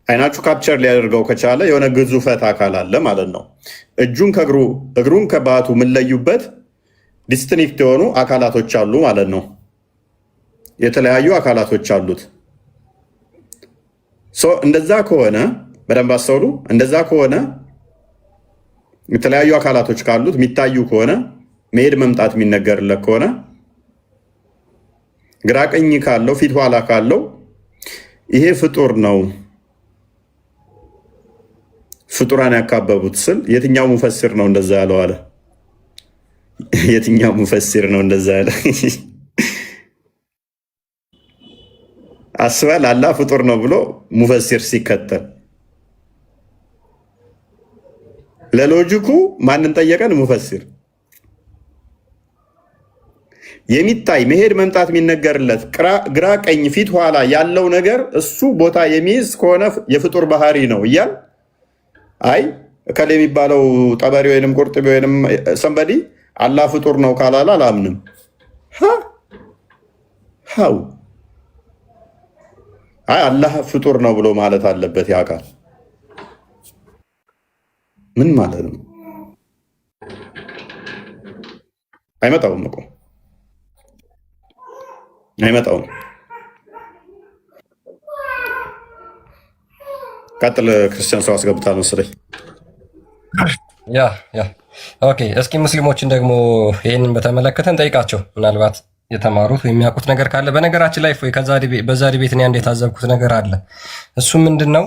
አይናችሁ ካፕቸር ሊያደርገው ከቻለ የሆነ ግዙፈት አካል አለ ማለት ነው። እጁን ከእግሩ እግሩን ከባቱ የምንለዩበት ዲስቲንክት የሆኑ አካላቶች አሉ ማለት ነው። የተለያዩ አካላቶች አሉት። እንደዛ ከሆነ በደንብ አስተውሉ። እንደዛ ከሆነ የተለያዩ አካላቶች ካሉት የሚታዩ ከሆነ መሄድ መምጣት የሚነገርለት ከሆነ ግራ ቀኝ ካለው ፊት ኋላ ካለው ይሄ ፍጡር ነው። ፍጡራን ያካበቡት ስል የትኛው ሙፈሲር ነው እንደዛ ያለው አለ? የትኛው ሙፈሲር ነው እንደዛ ያለ? አስበል አላህ ፍጡር ነው ብሎ ሙፈሲር ሲከተል ለሎጂኩ ማንን ጠየቀን? ሙፈሲር። የሚታይ መሄድ መምጣት የሚነገርለት ግራ ቀኝ ፊት ኋላ ያለው ነገር እሱ ቦታ የሚይዝ ከሆነ የፍጡር ባህሪ ነው እያል አይ እከሌ የሚባለው ጠበሪ ወይንም ቁርጥቢ ወይንም ሰንበዲ አላህ ፍጡር ነው ካላላ አላምንም። ሀው አይ አላህ ፍጡር ነው ብሎ ማለት አለበት። ያውቃል ምን ማለት ነው? አይመጣውም እኮ አይመጣውም። ቀጥል። ክርስቲያን ሰው አስገብታል መሰለኝ። ኦኬ። እስኪ ሙስሊሞችን ደግሞ ይህንን በተመለከተ እንጠይቃቸው። ምናልባት የተማሩት የሚያውቁት ነገር ካለ። በነገራችን ላይ በዛ ዲቤት እኔ አንድ የታዘብኩት ነገር አለ። እሱ ምንድን ነው?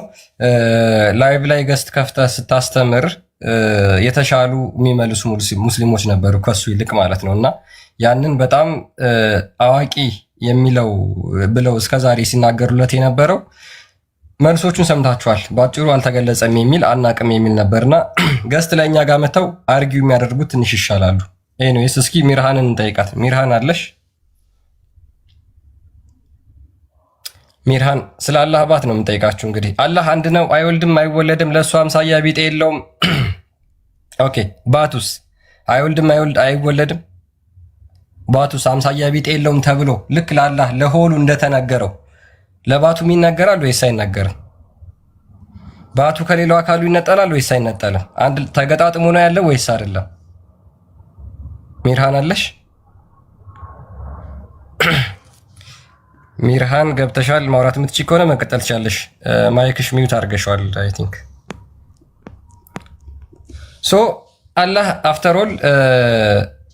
ላይቭ ላይ ገስት ከፍተህ ስታስተምር የተሻሉ የሚመልሱ ሙስሊሞች ነበሩ ከሱ ይልቅ ማለት ነው። እና ያንን በጣም አዋቂ የሚለው ብለው እስከዛሬ ሲናገሩለት የነበረው መልሶቹን ሰምታችኋል። በአጭሩ አልተገለጸም የሚል አናቅም የሚል ነበርና ገስት ለእኛ ጋር መተው አርጊው የሚያደርጉት ትንሽ ይሻላሉ። ኤኒዌይስ እስኪ ሚርሃንን እንጠይቃት። ሚርሃን አለሽ? ሚርሃን ስለ አላህ አባት ነው የምንጠይቃችሁ። እንግዲህ አላህ አንድ ነው፣ አይወልድም፣ አይወለድም፣ ለእሱ አምሳያ ቢጤ የለውም። ኦኬ። ባቱስ አይወልድም፣ አይወለድም፣ ባቱስ አምሳያ ቢጤ የለውም ተብሎ ልክ ለአላህ ለሆሉ እንደተነገረው ለባቱም ይነገራል ወይስ አይነገርም? ባቱ ከሌላው አካሉ ይነጠላል ወይስ አይነጠልም? አንድ ተገጣጥሞ ነው ያለው ወይስ አይደለም? ሚርሃን አለሽ? ሚርሃን ገብተሻል። ማውራት የምትችይ ከሆነ መቀጠል ትችላለሽ። ማይክሽ ሚዩት አድርገሽዋል አይ ቲንክ ሶ አላህ አፍተር ኦል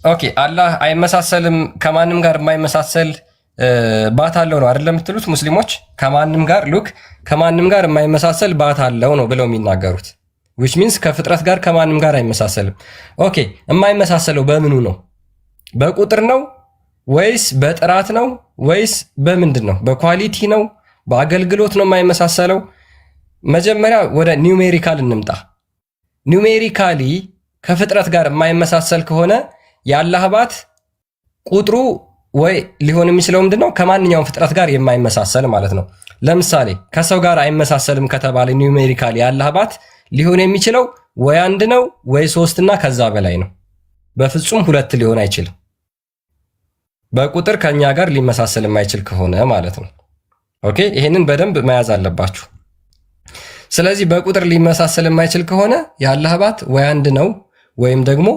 ኦኬ። አላህ አይመሳሰልም፣ ከማንም ጋር የማይመሳሰል ባት አለው ነው አይደለም የምትሉት ሙስሊሞች? ከማንም ጋር ሉክ ከማንም ጋር የማይመሳሰል ባት አለው ነው ብለው የሚናገሩት which means ከፍጥረት ጋር ከማንም ጋር አይመሳሰልም። ኦኬ። የማይመሳሰለው በምኑ ነው? በቁጥር ነው ወይስ በጥራት ነው ወይስ በምንድን ነው? በኳሊቲ ነው? በአገልግሎት ነው የማይመሳሰለው? መጀመሪያ ወደ ኒውሜሪካል እንምጣ። ኒውሜሪካሊ ከፍጥረት ጋር የማይመሳሰል ከሆነ የአላህ ባት ቁጥሩ ወይ ሊሆን የሚችለው ምንድን ነው? ከማንኛውም ፍጥረት ጋር የማይመሳሰል ማለት ነው። ለምሳሌ ከሰው ጋር አይመሳሰልም ከተባለ ኒውሜሪካሊ የአላህ ባት ሊሆን የሚችለው ወይ አንድ ነው ወይ ሶስትና ከዛ በላይ ነው። በፍጹም ሁለት ሊሆን አይችልም። በቁጥር ከኛ ጋር ሊመሳሰል የማይችል ከሆነ ማለት ነው። ኦኬ። ይሄንን በደንብ መያዝ አለባችሁ። ስለዚህ በቁጥር ሊመሳሰል የማይችል ከሆነ የአላህ ባት ወይ አንድ ነው ወይም ደግሞ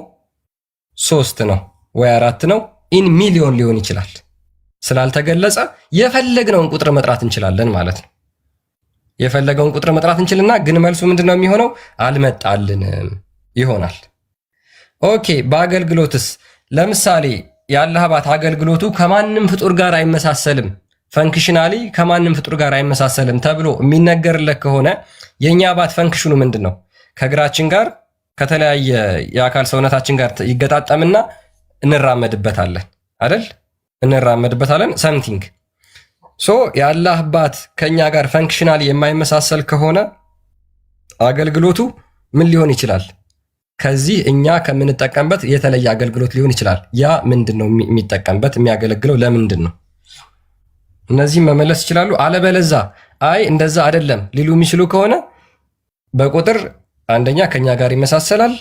ሶስት ነው ወይ አራት ነው። ኢን ሚሊዮን ሊሆን ይችላል። ስላልተገለጸ የፈለግነውን ቁጥር መጥራት እንችላለን ማለት ነው። የፈለገውን ቁጥር መጥራት እንችልና ግን መልሱ ምንድነው የሚሆነው? አልመጣልንም ይሆናል። ኦኬ። በአገልግሎትስ ለምሳሌ የአላህ አባት አገልግሎቱ ከማንም ፍጡር ጋር አይመሳሰልም፣ ፈንክሽናሊ ከማንም ፍጡር ጋር አይመሳሰልም ተብሎ የሚነገርለት ከሆነ የእኛ አባት ፈንክሽኑ ምንድን ነው? ከእግራችን ጋር ከተለያየ የአካል ሰውነታችን ጋር ይገጣጠምና እንራመድበታለን አይደል? እንራመድበታለን ሰምቲንግ ሶ የአላህ አባት ከኛ ጋር ፈንክሽናሊ የማይመሳሰል ከሆነ አገልግሎቱ ምን ሊሆን ይችላል? ከዚህ እኛ ከምንጠቀምበት የተለየ አገልግሎት ሊሆን ይችላል። ያ ምንድን ነው የሚጠቀምበት የሚያገለግለው ለምንድን ነው? እነዚህም መመለስ ይችላሉ። አለበለዛ አይ እንደዛ አይደለም ሊሉ የሚችሉ ከሆነ በቁጥር አንደኛ ከኛ ጋር ይመሳሰላል፣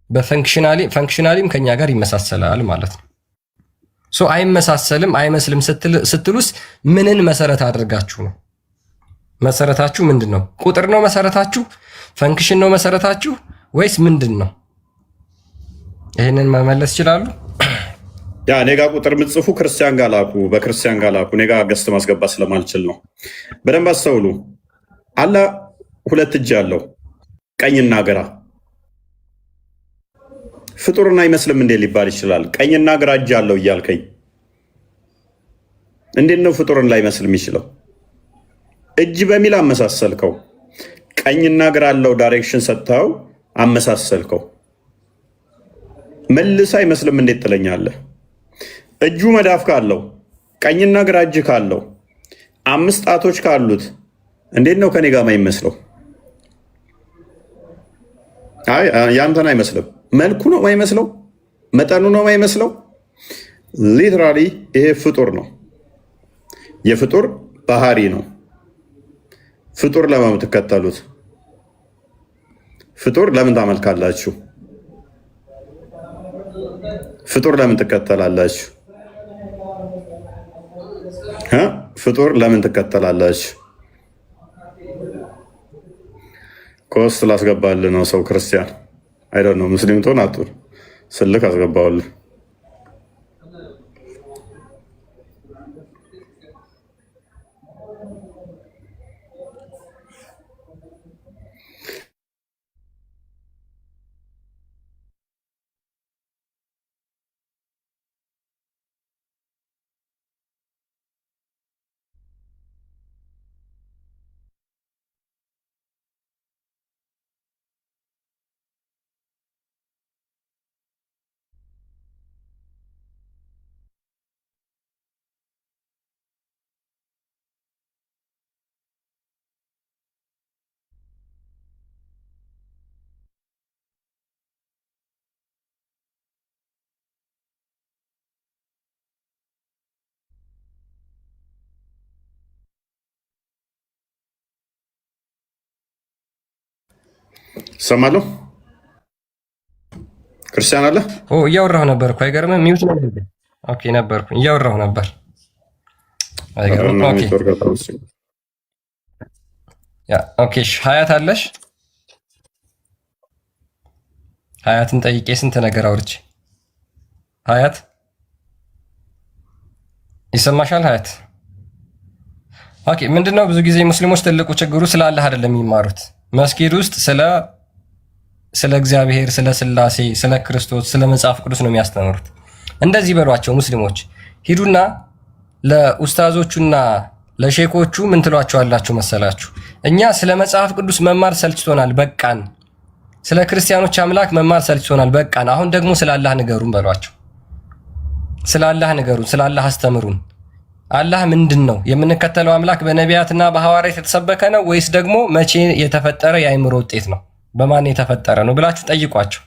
በፈንክሽናሊም ከኛ ጋር ይመሳሰላል ማለት ነው። ሶ አይመሳሰልም አይመስልም ስትሉስ ምንን መሰረት አድርጋችሁ ነው? መሰረታችሁ ምንድን ነው? ቁጥር ነው መሰረታችሁ? ፈንክሽን ነው መሰረታችሁ ወይስ ምንድን ነው? ይህንን መመለስ ይችላሉ። ያ እኔ ጋ ቁጥር ምጽፉ ክርስቲያን ጋር ላኩ፣ በክርስቲያን ጋር ላኩ። እኔ ጋ ገስት ማስገባት ስለማልችል ነው። በደንብ አስተውሉ። አላህ ሁለት እጅ አለው፣ ቀኝና ግራ። ፍጡርን አይመስልም እንዴ ሊባል ይችላል? ቀኝና ግራ እጅ አለው እያልከኝ እንዴት ነው ፍጡርን ላይመስል የሚችለው? እጅ በሚል አመሳሰልከው፣ ቀኝና ግራ አለው ዳይሬክሽን ሰጥተው አመሳሰልከው። መልስ አይመስልም እንዴት ትለኛለህ? እጁ መዳፍ ካለው ቀኝና ግራ እጅ ካለው 5 ጣቶች ካሉት እንዴት ነው ከኔ ጋር የማይመስለው? አይ ያንተን አይመስልም። መልኩ ነው የማይመስለው፣ መጠኑ ነው የማይመስለው። ሊትራሊ ይሄ ፍጡር ነው፣ የፍጡር ባህሪ ነው። ፍጡር ለምን የምትከተሉት? ፍጡር ለምን ታመልካላችሁ? ፍጡር ለምን ትከተላላችሁ? ፍጡር ለምን ትከተላላችሁ? ኮስት ላስገባልህ ነው ሰው ክርስቲያን አይደል ነው ሙስሊም ትሆን አትሆን ስልክ አስገባዋለሁ። ሰማለሁ። ክርስቲያን አለ። እያወራሁ ነበር እኮ አይገርምም? ሚውት ነው። ኦኬ ነበርኩ፣ እያወራሁ ነበር። አይገርምም? ኦኬ ሀያት አለሽ? ሀያትን ጠይቄ ስንት ነገር አውርቼ። ሀያት ይሰማሻል? ሀያት ኦኬ። ምንድነው ብዙ ጊዜ ሙስሊሞች ትልቁ ችግሩ ስለ አላህ አይደለም የሚማሩት መስጊድ ውስጥ ስለ እግዚአብሔር፣ ስለ ስላሴ፣ ስለ ክርስቶስ፣ ስለ መጽሐፍ ቅዱስ ነው የሚያስተምሩት። እንደዚህ በሏቸው ሙስሊሞች። ሂዱና ለኡስታዞቹና ለሼኮቹ ምን ትሏቸዋላችሁ መሰላችሁ? እኛ ስለ መጽሐፍ ቅዱስ መማር ሰልችቶናል በቃን፣ ስለ ክርስቲያኖች አምላክ መማር ሰልችቶናል በቃን፣ አሁን ደግሞ ስለ አላህ ንገሩን በሏቸው። ስለ አላህ ንገሩን፣ ስለ አላህ አስተምሩን። አላህ ምንድን ነው? የምንከተለው አምላክ በነቢያትና በሐዋርያት የተሰበከ ነው ወይስ ደግሞ መቼ የተፈጠረ የአእምሮ ውጤት ነው? በማን የተፈጠረ ነው ብላችሁ ጠይቋቸው።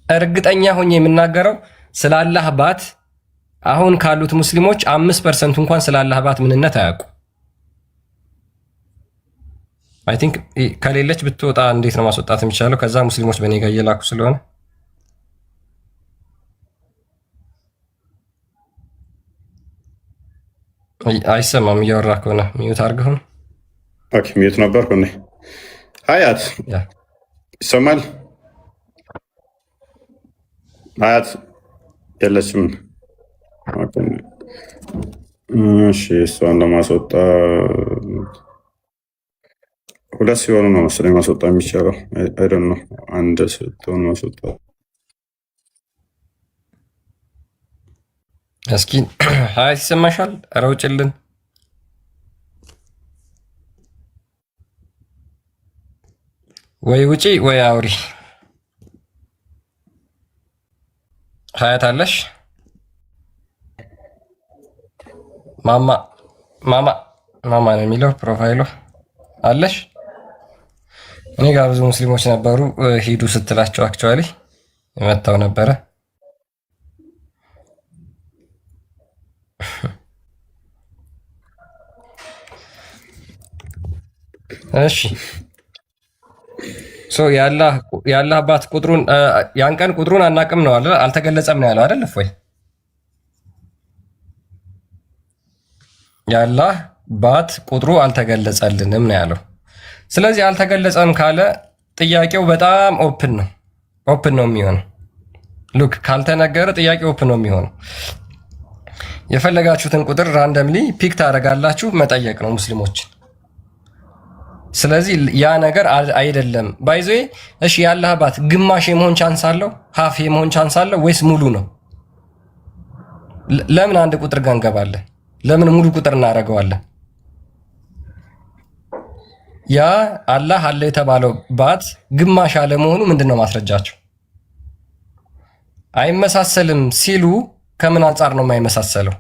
እርግጠኛ ሆኜ የምናገረው ስለ አላህ ባት አሁን ካሉት ሙስሊሞች 5% እንኳን ስለ አላህ ባት ምንነት አያውቁ። አይ ቲንክ ከሌለች ብትወጣ እንዴት ነው ማስወጣት የሚቻለው? ከዛ ሙስሊሞች በኔ ጋር እየላኩ ስለሆነ አይሰማም። እያወራ ከሆነ ሚዩት አድርገው። ኦኬ ሚዩት ነበርኩ እኔ። ሀያት ይሰማል? ሀያት የለችም። እሺ እሷን ለማስወጣ 2 ሲሆኑ ነው መሰለኝ ማስወጣ የሚቻለው። አይደል ነው 1 ስትሆን ማስወጣ እስኪ ሀያት ይሰማሻል? ኧረ ውጭልን። ወይ ውጪ ወይ አውሪ። ሀያት አለሽ? ማማ ማማ ማማ ነው የሚለው ፕሮፋይሉ። አለሽ? እኔ ጋር ብዙ ሙስሊሞች ነበሩ ሂዱ ስትላቸው አክቹዋሊ መታው ነበረ። እሺ የአላህ አባት ቁጥሩን ያን ቀን ቁጥሩን አናቅም ነው አለ፣ አልተገለጸም ነው ያለው አይደል? ወይ የአላህ ባት ቁጥሩ አልተገለጸልንም ነው ያለው። ስለዚህ አልተገለጸም ካለ ጥያቄው በጣም ኦፕን ነው የሚሆነው። ሉክ ካልተነገረ ጥያቄ ኦፕን ነው የሚሆነው። የፈለጋችሁትን ቁጥር ራንደምሊ ፒክ ታደርጋላችሁ፣ መጠየቅ ነው ሙስሊሞችን። ስለዚህ ያ ነገር አይደለም ባይዞ። እሺ የአላህ አባት ግማሽ የመሆን ቻንስ አለው? ሀፍ የመሆን ቻንስ አለው ወይስ ሙሉ ነው? ለምን አንድ ቁጥር ጋር እንገባለን? ለምን ሙሉ ቁጥር እናደርገዋለን? ያ አላህ አለ የተባለው ባት ግማሽ አለመሆኑ ምንድን ነው ማስረጃቸው? አይመሳሰልም ሲሉ ከምን አንጻር ነው የማይመሳሰለው?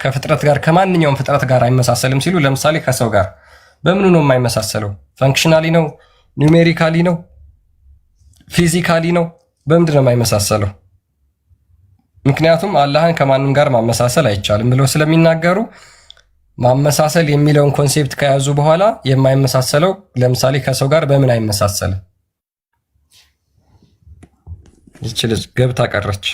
ከፍጥረት ጋር ከማንኛውም ፍጥረት ጋር አይመሳሰልም ሲሉ ለምሳሌ ከሰው ጋር በምኑ ነው የማይመሳሰለው? ፈንክሽናሊ ነው? ኒውሜሪካሊ ነው? ፊዚካሊ ነው? በምንድን ነው የማይመሳሰለው? ምክንያቱም አላህን ከማንም ጋር ማመሳሰል አይቻልም ብለው ስለሚናገሩ ማመሳሰል የሚለውን ኮንሴፕት ከያዙ በኋላ የማይመሳሰለው ለምሳሌ ከሰው ጋር በምን አይመሳሰልም? ይች ልጅ ገብታ ቀረች።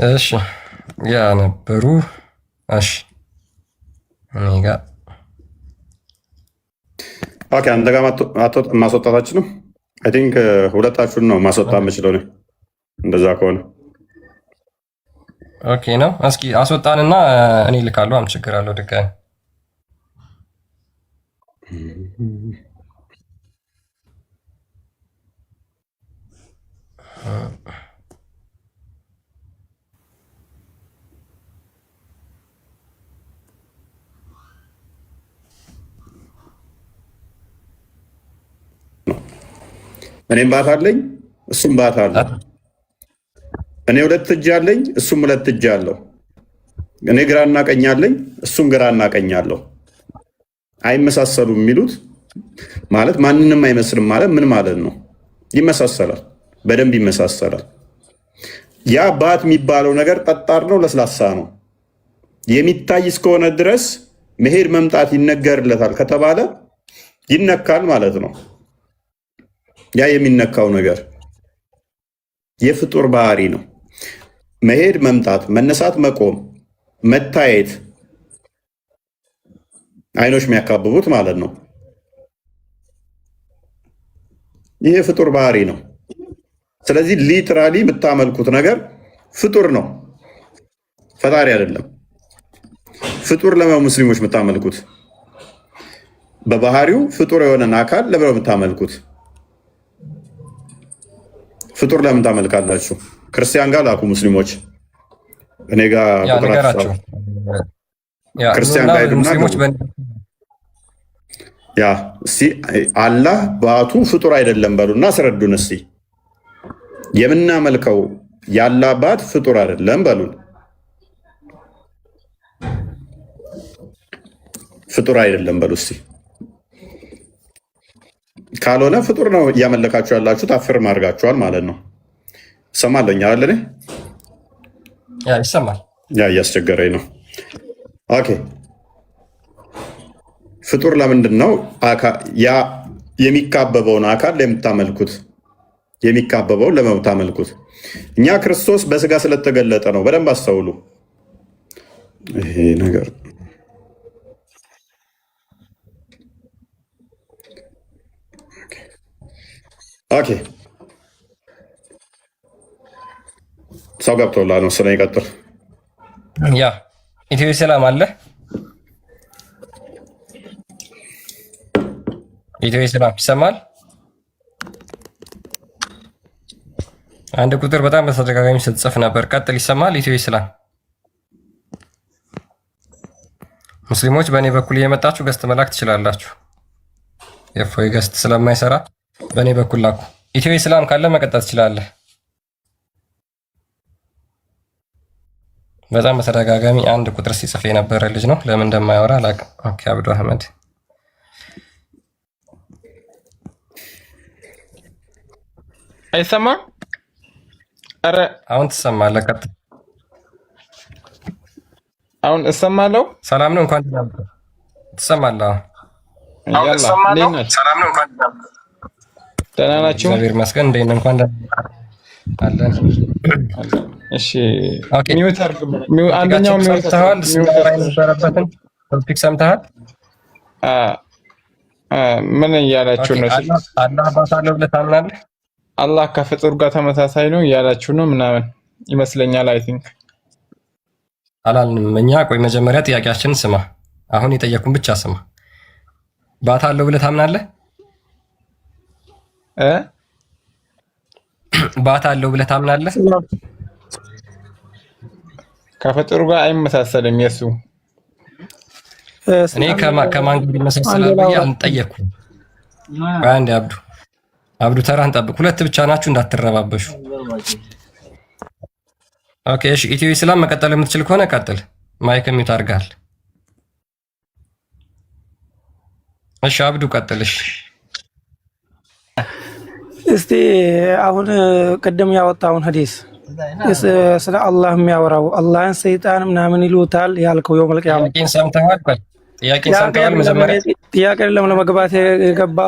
እሺ ያ ነበሩ። እሺ እኔ ጋር ኦኬ፣ አንተ ጋር ማስወጣታችን ነው። አይ ቲንክ ሁለታችሁን ነው ማስወጣ የምችለው ነው። እንደዛ ከሆነ ኦኬ ነው። እስኪ አስወጣንና እኔ ልካለሁ። አም ችግር አለው ድጋሚ እኔም ባት አለኝ እሱም ባት አለ። እኔ ሁለት እጅ አለኝ እሱም ሁለት እጅ አለው። እኔ ግራና ቀኝ አለኝ እሱም ግራና ቀኝ አለው። አይመሳሰሉም የሚሉት ማለት ማንንም አይመስልም ማለት ምን ማለት ነው? ይመሳሰላል፣ በደንብ ይመሳሰላል። ያ ባት የሚባለው ነገር ጠጣር ነው፣ ለስላሳ ነው። የሚታይ እስከሆነ ድረስ መሄድ መምጣት ይነገርለታል ከተባለ ይነካል ማለት ነው። ያ የሚነካው ነገር የፍጡር ባህሪ ነው። መሄድ መምጣት፣ መነሳት፣ መቆም፣ መታየት፣ አይኖች የሚያካብቡት ማለት ነው። ይህ የፍጡር ባህሪ ነው። ስለዚህ ሊትራሊ የምታመልኩት ነገር ፍጡር ነው፣ ፈጣሪ አይደለም። ፍጡር ለሙስሊሞች የምታመልኩት በባህሪው ፍጡር የሆነን አካል ለምን የምታመልኩት? ፍጡር ለምን ታመልካላችሁ? ክርስቲያን ጋር ላኩ ሙስሊሞች፣ እኔ ጋር ቁጥራቸው ክርስቲያን ጋር ሄዱና ያ እስቲ አላህ ባቱ ፍጡር አይደለም በሉና አስረዱን። እስቲ የምናመልከው የአላህ ባት ፍጡር አይደለም በሉን። ፍጡር አይደለም በሉ እስቲ። ካልሆነ ፍጡር ነው እያመለካችሁ ያላችሁት፣ አፍርም አድርጋችኋል ማለት ነው። እሰማለሁ አለ እኔ ይሰማል። ያ እያስቸገረኝ ነው። ኦኬ ፍጡር ለምንድን ነው ያ የሚካበበውን አካል ለምታመልኩት? የሚካበበውን ለምታመልኩት እኛ ክርስቶስ በስጋ ስለተገለጠ ነው። በደንብ አስተውሉ። ይሄ ነገር ኦኬ ሰው ገብቶላል መሰለኝ። ይቀጥል። ያ ኢትዮ ሰላም አለ። ኢትዮ ኢስላም ይሰማል? አንድ ቁጥር በጣም በተደጋጋሚ ስትጽፍ ነበር። ቀጥል። ይሰማል? ኢትዮ ኢስላም ሙስሊሞች በእኔ በኩል እየመጣችሁ ገስት መላክ ትችላላችሁ። የፎይ ገስት ስለማይሰራ በእኔ በኩል ላኩ። ኢትዮ ኢስላም ካለ መቀጠል ትችላለህ። በጣም በተደጋጋሚ አንድ ቁጥር ሲጽፍ የነበረ ልጅ ነው። ለምን እንደማያወራ አላውቅም። ኦኬ አብዱ አህመድ አይሰማም? ኧረ አሁን ትሰማለህ። ቀጥል። አሁን እሰማለሁ። ሰላም ነው። እንኳን ትሰማለህ። ያላ ሰላም ነው። እንኳን ደህና ናችሁ? እግዚአብሔር ይመስገን። እንዴት ነህ? እንኳን አለን። እሺ ኦኬ። ሚውት አድርግ። አንደኛው ሚውት ሰምተሃል? ስናወራ የነበረበትን ቶፒክ ሰምተሃል? ምን እያላችሁ ነው? አላህ አባት አለው ብለህ ታምናለህ? አላህ ከፍጡር ጋር ተመሳሳይ ነው እያላችሁ ነው ምናምን ይመስለኛል። አይ ቲንክ አላልንም እኛ። ቆይ መጀመሪያ ጥያቄያችንን ስማ። አሁን የጠየኩን ብቻ ስማ። ባት አለው ብለህ ታምናለህ? ባት አለው ብለህ ታምናለህ? ከፍጡር ጋር አይመሳሰልም የሱ። እኔ ከማን ጋር ይመሳሰላል ብዬ አልጠየኩም። አንዴ አብዱ ተራህን ጠብቅ። ሁለት ብቻ ናችሁ እንዳትረባበሹ። ኦኬ እሺ። ኢትዮ ኢስላም መቀጠል የምትችል ከሆነ ቀጥል። ማይክ ሚውት አድርገሃል። እሺ አብዱ ቀጥልሽ። እስቲ አሁን ቅድም ያወጣውን ሐዲስ ስለ አላህ የሚያወራው አላህን ሰይጣን ምናምን ይሉታል ያልከው የውመል ቂያማ ጥያቄን ሰምተሃል? ጥያቄን ሰምተሃል? መጀመሪያ ጥያቄ ለመግባት የገባ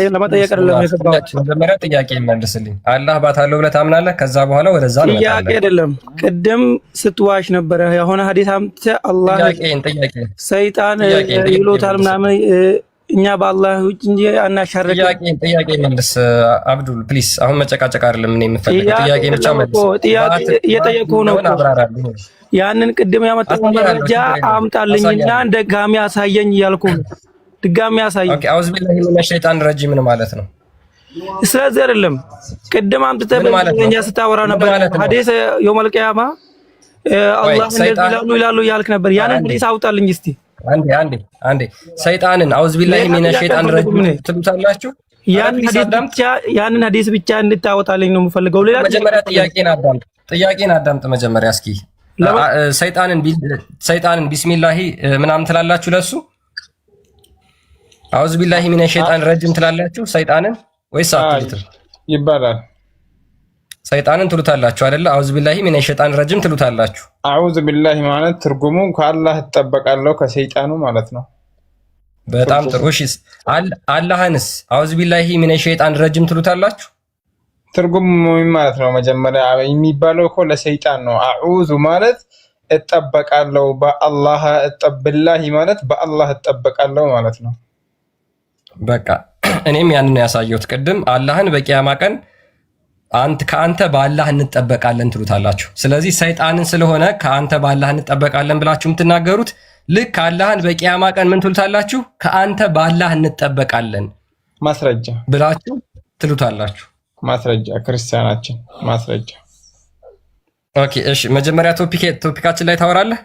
ለመጠየቅ አይደለም የገባው። መጀመሪያ ጥያቄ መልስልኝ። አላህ ባት አለው ብለህ ታምናለህ? ከዛ በኋላ ወደዛ እንመጣለን። ጥያቄ አይደለም። ቅድም ስትዋሽ ነበረ የሆነ ሐዲስ አምጥተህ አላህ ሰይጣን ይሉታል ምናምን እኛ በአላህ ውጭ እንጂ አናሻርክ። ጥያቄ መልስ አብዱል ፕሊስ። አሁን መጨቃጨቅ አይደለም እኔ የምፈልገው ጥያቄ ብቻ መልስ። ጥያቄ እየጠየቅኩህ ነው። ያንን ቅድም ያመጣውን መረጃ አምጣልኝና ድጋሚ አሳየኝ እያልኩ ነው። ድጋሚ አሳየኝ። ኦኬ አውዝ ቢላሂ ሚነ ሸይጣን ረጂም ምን ማለት ነው? ስለዚህ አይደለም ቅድም አምጥተህ በእኛ ስታወራ ነበር ሐዲስ የውመል ቂያማ አላህ እንደዚህ ይላሉ እያልክ ነበር። ያንን ሐዲስ አውጣልኝ እስቲ። አንዴ ሰይጣንን አውዝ ቢላሂ ሚነ ሸይጣን ረጂም ትሉታላችሁ። ያንን ሐዲስ ብቻ እንድታወጣልኝ ነው የምፈልገው። ሌላ መጀመሪያ ጥያቄን አዳምጥ መጀመሪያ እስኪ። ሰይጣንን ቢስሚላሂ ምናምን ትላላችሁ ለሱ? አውዝ ቢላሂ ሚነ ሸይጣን ረጂም ትላላችሁ ሰይጣንን ወይስ አትሉትም? ይባላል። ሰይጣንን ትሉታላችሁ አይደለ? አውዝ ቢላሂ ሚነ ሸይጣን ረጂም ትሉታላችሁ። አውዝ ቢላሂ ማለት ትርጉሙ ከአላህ እጠበቃለሁ ከሰይጣኑ ማለት ነው። በጣም ጥሩ። እሺ አላህንስ አውዝ ቢላሂ ሚነ ሸይጣን ረጂም ትሉታላችሁ? ትርጉሙ ምን ማለት ነው? መጀመሪያ የሚባለው እኮ ለሰይጣን ነው። አዑዙ ማለት እጠበቃለሁ በአላህ ቢላሂ ማለት በአላህ እጠበቃለሁ ማለት ነው። በቃ እኔም ያንን ያሳየሁት ቅድም። አላህን በቂያማ ቀን ከአንተ በአላህ እንጠበቃለን ትሉታላችሁ። ስለዚህ ሰይጣንን ስለሆነ ከአንተ በአላህ እንጠበቃለን ብላችሁ የምትናገሩት ልክ አላህን በቂያማ ቀን ምን ትሉታላችሁ? ከአንተ በአላህ እንጠበቃለን ማስረጃ ብላችሁ ትሉታላችሁ። ማስረጃ ክርስቲያናችን ማስረጃ። ኦኬ እሺ፣ መጀመሪያ ቶፒካችን ላይ ታወራለህ።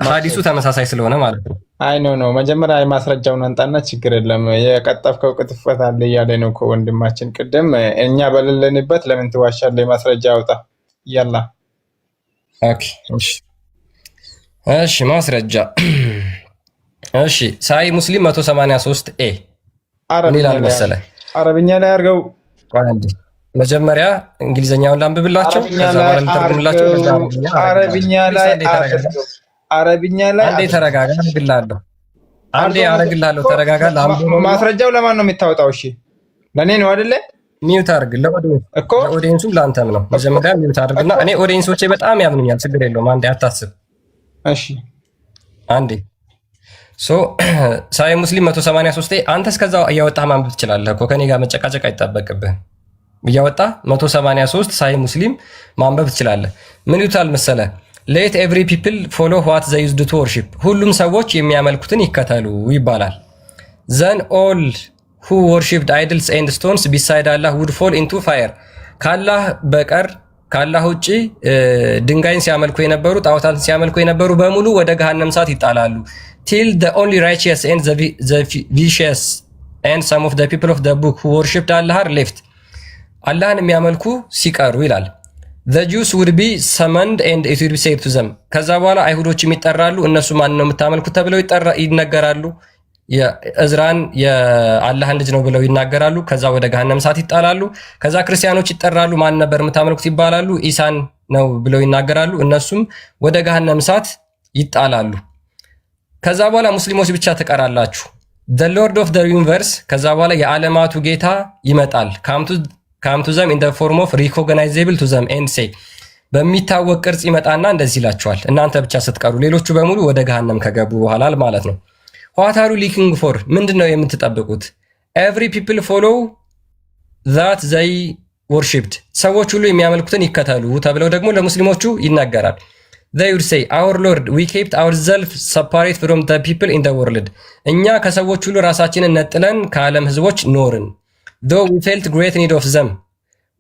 ሐዲሱ ተመሳሳይ ስለሆነ ማለት ነው። አይ ኖ መጀመሪያ ማስረጃውን አንጣና ችግር የለም የቀጠፍከው ቅጥፈት አለ እያለ ነው እኮ ወንድማችን። ቅድም እኛ በሌለንበት ለምን ትዋሻለህ? ማስረጃ አውጣ ያላ። ኦኬ እሺ ማስረጃ። እሺ ሳይ ሙስሊም 183 ኤ ምን ይላል መሰለህ? አረብኛ ላይ አድርገው። መጀመሪያ እንግሊዘኛውን ላንብብላቸው ከዛ በኋላ እንተርጉምላቸው። አረብኛ ላይ አንዴ ተረጋጋ፣ አረግልሃለሁ። ተረጋጋ። ማስረጃው ለማን ነው የምታወጣው? እሺ ለኔ ነው አይደለ? ሚውት አድርግ። ለኦዲየንሱም ለአንተም ነው። መጀመሪያ ሚውት አድርግና እኔ ኦዲየንሶቼ በጣም ያምኑኛል። ችግር የለውም። አንዴ አታስብ። እሺ አንዴ ሳይ ሙስሊም 183 አንተ እስከዛው እያወጣህ ማንበብ ትችላለህ እኮ ከኔ ጋር መጨቃጨቅ አይጠበቅብህም። እያወጣህ 183 ሳይ ሙስሊም ማንበብ ትችላለህ። ምን ይሉታል መሰለህ? ሌት ኤቭሪ ፒፕል ፎሎ ዋት ዘ ዩዝድ ቱ ወርሺፕ፣ ሁሉም ሰዎች የሚያመልኩትን ይከተሉ ይባላል። ዘን ኦል who worshipped idols and stones beside Allah would fall into fire ካላህ በቀር ካላህ ውጪ ድንጋይን ሲያመልኩ የነበሩ ጣዖታትን ሲያመልኩ የነበሩ በሙሉ ወደ ገሃነም እሳት ይጣላሉ till the only righteous and the vicious and some of the people of the book who worshipped Allah are left አላህን የሚያመልኩ ሲቀሩ ይላል the Jews would be summoned and it would be said to them ከዛ በኋላ አይሁዶችም ይጠራሉ እነሱ ማን ነው የምታመልኩት ተብለው ይነገራሉ የእዝራን የአላህን ልጅ ነው ብለው ይናገራሉ ከዛ ወደ ገሃነም እሳት ይጣላሉ ከዛ ክርስቲያኖች ይጠራሉ ማን ነበር የምታመልኩት ይባላሉ ኢሳን ነው ብለው ይናገራሉ እነሱም ወደ ገሃነም እሳት ይጣላሉ ከዛ በኋላ ሙስሊሞች ብቻ ተቀራላችሁ the lord of the universe ከዛ በኋላ የዓለማቱ ጌታ ይመጣል come to them in the form of recognizable to them and say በሚታወቅ ቅርጽ ይመጣና እንደዚህ ይላቸዋል እናንተ ብቻ ስትቀሩ ሌሎቹ በሙሉ ወደ ገሃነም ከገቡ በኋላ ማለት ነው what are you looking for ምንድነው የምትጠብቁት every people follow that they worshipped ሰዎች ሁሉ የሚያመልኩትን ይከተሉ ተብለው ደግሞ ለሙስሊሞቹ ይናገራል they would say our lord we kept ourselves separate from the people in the world እኛ ከሰዎች ሁሉ ራሳችንን ነጥለን ከዓለም ህዝቦች ኖርን though we felt great need of them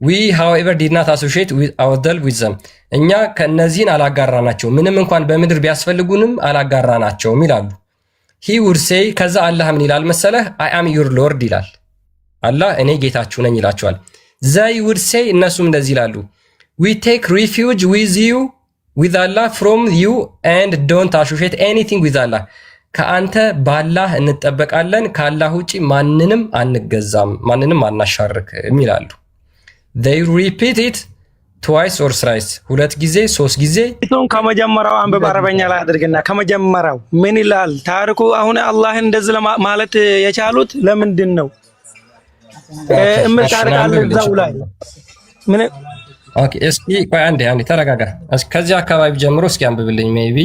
we however did not associate with ourselves with them እኛ ከነዚህን አላጋራናቸው ምንም እንኳን በምድር ቢያስፈልጉንም አላጋራናቸውም ይላሉ he would say ከዛ አላህ ምን ይላል መሰለህ I am your lord ይላል አላህ እኔ ጌታችሁ ነኝ ይላቸዋል they would say እነሱም እንደዚህ ይላሉ we take refuge with you with Allah from you and don't associate anything with Allah ከአንተ ባላህ እንጠበቃለን ካላህ ውጪ ማንንም አንገዛም ማንንም አናሻርክም ይላሉ they repeat it twice or thrice ሁለት ጊዜ ሶስት ጊዜ ከመጀመሪያው አንበብ አረበኛ ላይ አድርግና ከመጀመሪያው ምን ይላል ታሪኩ አሁን አላህን እንደዚህ ማለት የቻሉት ለምንድን ነው ታሪክ እዛው ላይ ምን ኦኬ እስኪ ቆይ አንዴ ተረጋጋ ከዚህ አካባቢ ጀምሮ እስኪ አንብብልኝ ሜቢ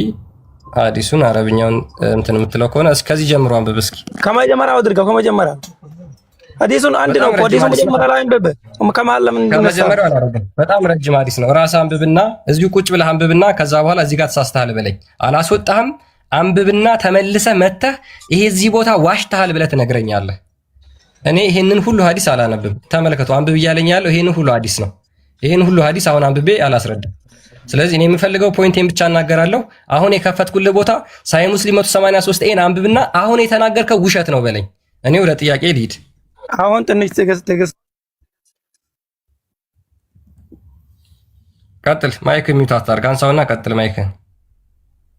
አዲሱን አረብኛውን እንትን የምትለው ከሆነ እስከዚህ ጀምሮ አንብብ እስኪ ከመጀመሪያው አድርገው ከመጀመሪያው አዲሱን አንድ ነው አዲሱን መጀመሪያ ላይ አንብብ ከመሃል ለምን ከመጀመሪያው አላረግም በጣም ረጅም አዲስ ነው ራስ አንብብና እዚሁ ቁጭ ብለህ አንብብና ከዛ በኋላ እዚህ ጋር ተሳስተሃል በለኝ አላስወጣህም አንብብና ተመልሰህ መተህ ይሄ እዚህ ቦታ ዋሽተሃል ብለህ ትነግረኛለህ እኔ ይሄንን ሁሉ ሐዲስ አላነብም ተመልከቱ አንብብ እያለኝ ያለው ይሄንን ሁሉ ሐዲስ ነው ይሄን ሁሉ ሐዲስ አሁን አንብቤ አላስረዳም ስለዚህ እኔ የምፈልገው ፖይንቴን ብቻ እናገራለሁ አሁን የከፈትኩልህ ቦታ ሳይ ሙስሊም 183 ኤን አንብብና አሁን የተናገርከው ውሸት ነው በለኝ እኔ ወደ ጥያቄ ልሂድ አሁን ትንሽ ትግስት ቀጥል ማይክ ሚውት አታርግ አንሳውና ቀጥል ማይክ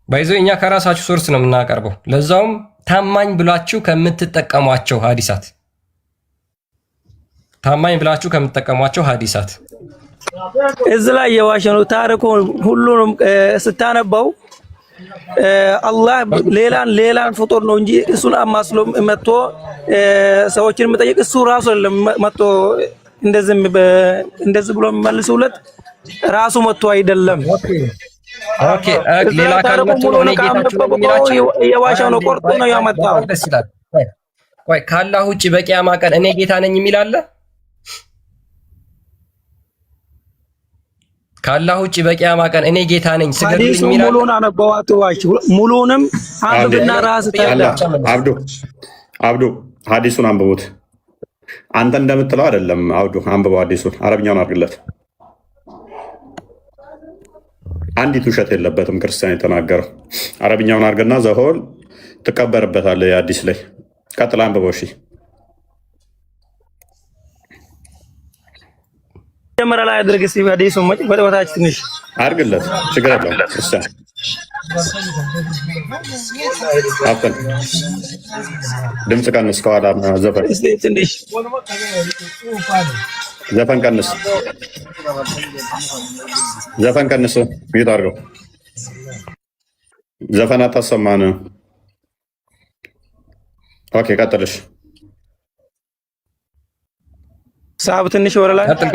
ባይዘው እኛ ከራሳችሁ ሶርስ ነው የምናቀርበው ለዛውም ታማኝ ብላችሁ ከምትጠቀሟቸው ሐዲሳት ታማኝ ብላችሁ ከምትጠቀሟቸው ሐዲሳት እዚህ ላይ የዋሸነው ታሪኩ ሁሉንም ስታነባው አላህ ሌላን ፍጡር ነው እንጂ እሱን አማስሎ መጥቶ ሰዎችን መጠየቅ እሱ ራሱ መጥቶ እንደዚህ ብሎ የሚመልሱለት ራሱ መጥቶ አይደለም ኦኬ ሌላ ካልመጡ ነው ጌታችሁ ነው የሚላቸው የዋሻው ነው ቆርጦ ነው ያመጣው ደስ ይላል ቆይ ካላህ ውጪ በቂያማ ቀን እኔ ጌታ ነኝ የሚል አለ ካላህ ውጪ በቂያማ ቀን እኔ ጌታ ነኝ ስገድልኝ የሚል አለ ሙሉን አነበዋት ዋሽ ሙሉንም አንብብና ራስ ተዳ አብዱ ሐዲሱን አንብቡት አንተ እንደምትለው አይደለም አብዱ አንብበው ሐዲሱን አረብኛውን አድርግለት አንዲት ውሸት የለበትም ክርስቲያን የተናገረው አረብኛውን አድርግና ዘሆል ትቀበርበታለህ የሐዲስ ላይ ቀጥላ አንብበው እሺ ጀመራ ላይ አድርግ እስቲ ሐዲሱ ወደታች ትንሽ አድርግለት ችግር የለውም ክርስቲያን አፍን ድምጽ ቀንስ ከኋላ ዘፈን ትንሽ ዘፈን ቀንስ ሚዩት አድርገው ዘፈን አታሰማን ኦኬ ቀጥልሽ ሳብ ትንሽ ወረላ ቀጥል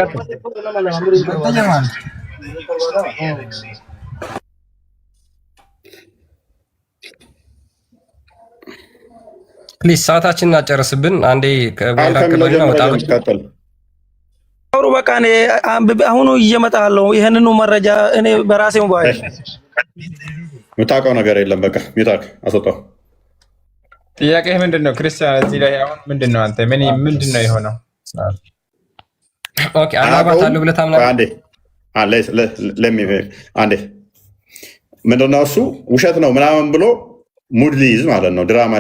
ፕሊዝ ሰዓታችንን አጨርስብን አንዴ ከቦታከለና ወጣለች ቀጥል አውሩ በቃ እኔ አሁኑ እየመጣለሁ ይሄንኑ መረጃ እኔ በራሴው ባይ ምታውቀው ነገር የለም በቃ ሚታክ አስወጣው ጥያቄ ምንድነው? ክርስቲያን እዚህ ላይ አሁን ምንድነው? አንተ ምንድነው የሆነው? ኦኬ አላባት አለው ብለህ ታምናለህ? አንዴ ምንድነው እሱ ውሸት ነው ምናምን ብሎ ሙድ ሊይዝ ማለት ነው፣ ድራማ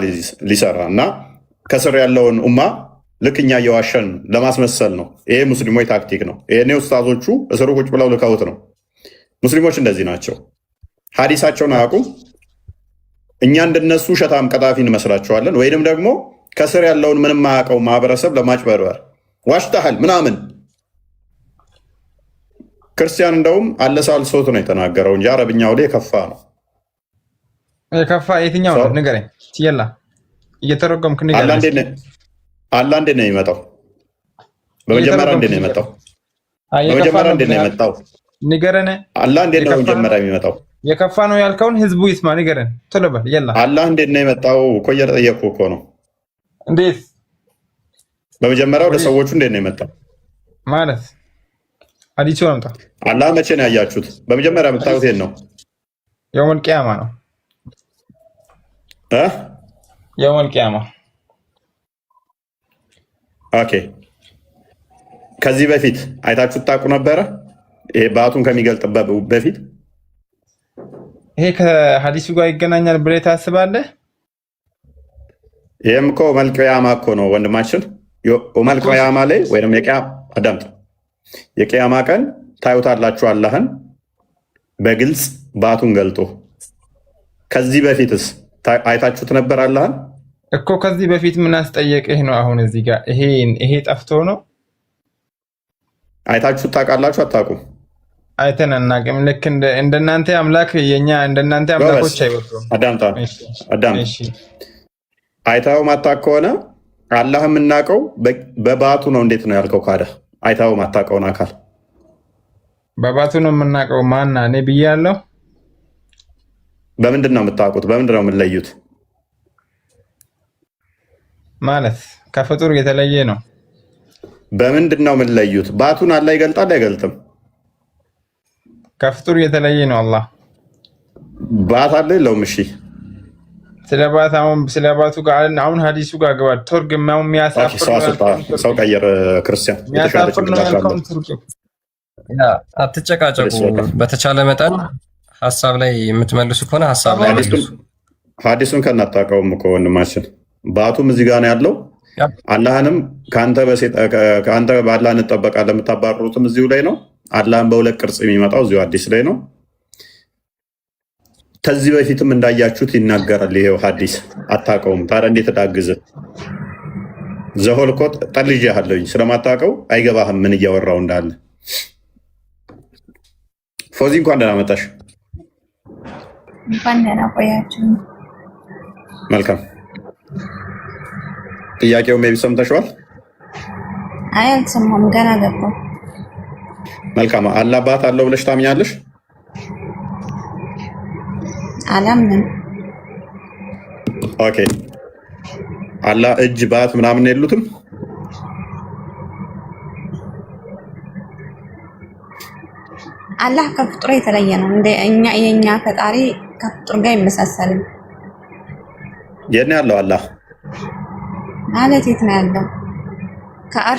ሊሰራ እና ከስር ያለውን ኡማ ልክ እኛ እየዋሸን ለማስመሰል ነው። ይሄ ሙስሊሞች ታክቲክ ነው። ይሄኔ ኡስታዞቹ እስሩ ቁጭ ብለው ልከውት ነው። ሙስሊሞች እንደዚህ ናቸው። ሀዲሳቸውን አያውቁም። እኛ እንደነሱ ውሸታም ቀጣፊ እንመስላቸዋለን። ወይንም ደግሞ ከስር ያለውን ምንም አያውቀው ማህበረሰብ ለማጭበርበር ዋሽተሃል ምናምን። ክርስቲያን እንደውም አለሳልሶት ነው የተናገረው እንጂ አረብኛው ላይ የከፋ ነው። የከፋ የትኛው ነው ንገረኝ። ሲየላ እየተረጎምክ ንገረኝ። አላህ እንዴት ነው የሚመጣው? በመጀመሪያ እንዴት ነው የመጣው? በመጀመሪያ እንዴት ነው የመጣው? ንገረን። አላህ እንዴት ነው መጀመሪያ የሚመጣው? የከፋ ነው ያልከውን ህዝቡ ይስማ። ንገረን ቶሎ በል። የላ አላህ እንዴት ነው የመጣው እኮ እየጠየኩ እኮ ነው። እንዴት በመጀመሪያ ወደ ሰዎቹ እንዴት ነው የመጣው ማለት? ሐዲሱ አምጣ። አላህ መቼ ነው ያያችሁት? በመጀመሪያ የምታዩት የት ነው? የውመል ቂያማ ነው። የውመል ቂያማ። ኦኬ። ከዚህ በፊት አይታችሁት ታውቁ ነበረ? ይሄ ባቱን ከሚገልጥበት በፊት ይሄ ከሐዲሱ ጋር ይገናኛል ብለህ ታስባለህ? ይሄም እኮ የውመል ቂያማ እኮ ነው ወንድማችን። የውመል ቂያማ ላይ ወይም አዳምጥ፣ የቂያማ ቀን ታዩታላችሁ አላህን በግልጽ ባቱን ገልጦ። ከዚህ በፊትስ አይታችሁት ነበር አላህን? እኮ ከዚህ በፊት ምን አስጠየቅህ ነው? አሁን እዚህ ጋር ይሄ ጠፍቶ ነው? አይታችሁት ታውቃላችሁ? አታውቁም? አይተን አናውቅም። ልክ እንደናንተ አምላክ የኛ እንደናንተ አምላኮች አይወጡም። አዳም አይታው ማታውቅ ከሆነ አላህ የምናውቀው በባቱ ነው። እንዴት ነው ያልከው? ካደ አይታው ማታውቀውን አካል በባቱ ነው የምናውቀው። ማና እኔ ብያለሁ። በምንድን ነው የምታውቁት? በምንድን ነው የምንለዩት? ማለት ከፍጡር የተለየ ነው። በምንድን ነው የምንለዩት? ባቱን አላህ ይገልጣል አይገልጥም? ከፍጡር የተለየ ነው አላህ። ባት አለ የለውም? እሺ ስለ ባቱ ጋር አሁን ሐዲሱ ጋር ገባ። ተርጉማው የሚያሳፍር ሰው ቀየር። ክርስቲያን አትጨቃጨቁ። በተቻለ መጠን ሀሳብ ላይ የምትመልሱ ከሆነ ሀሳብ ላይ ሐዲሱን ከናታውቀውም እኮ ወንድማችን ባቱም እዚህ ጋር ነው ያለው። አላህንም ከአንተ በአላህ እንጠበቃለን የምታባርሩትም እዚሁ ላይ ነው። አላህን በሁለት ቅርጽ የሚመጣው እዚሁ አዲስ ላይ ነው። ከዚህ በፊትም እንዳያችሁት ይናገራል። ይሄው ሐዲስ አታውቀውም። ታዲያ እንዴት ዳግዝ? ዘሆልኮት ጠልጄሃለሁኝ ስለማታውቀው አይገባህም ምን እያወራው እንዳለ። ፎዚ እንኳን ደህና መጣሽ። እንኳን ደህና ቆያችሁ። መልካም። ጥያቄው ሜቢ ሰምተሽዋል? አይ አልሰማሁም፣ ገና ገባሁ። መልካም። አላህ ባት አለው ብለሽ ታምኛለሽ? አላምንም። ኦኬ። አላህ እጅ ባት ምናምን የሉትም? አላህ ከፍጡር የተለየ ነው። የኛ ፈጣሪ ከፍጡር ጋር ይመሳሰላል። የት ነው ያለው አላህ? ማለት የት ነው ያለው?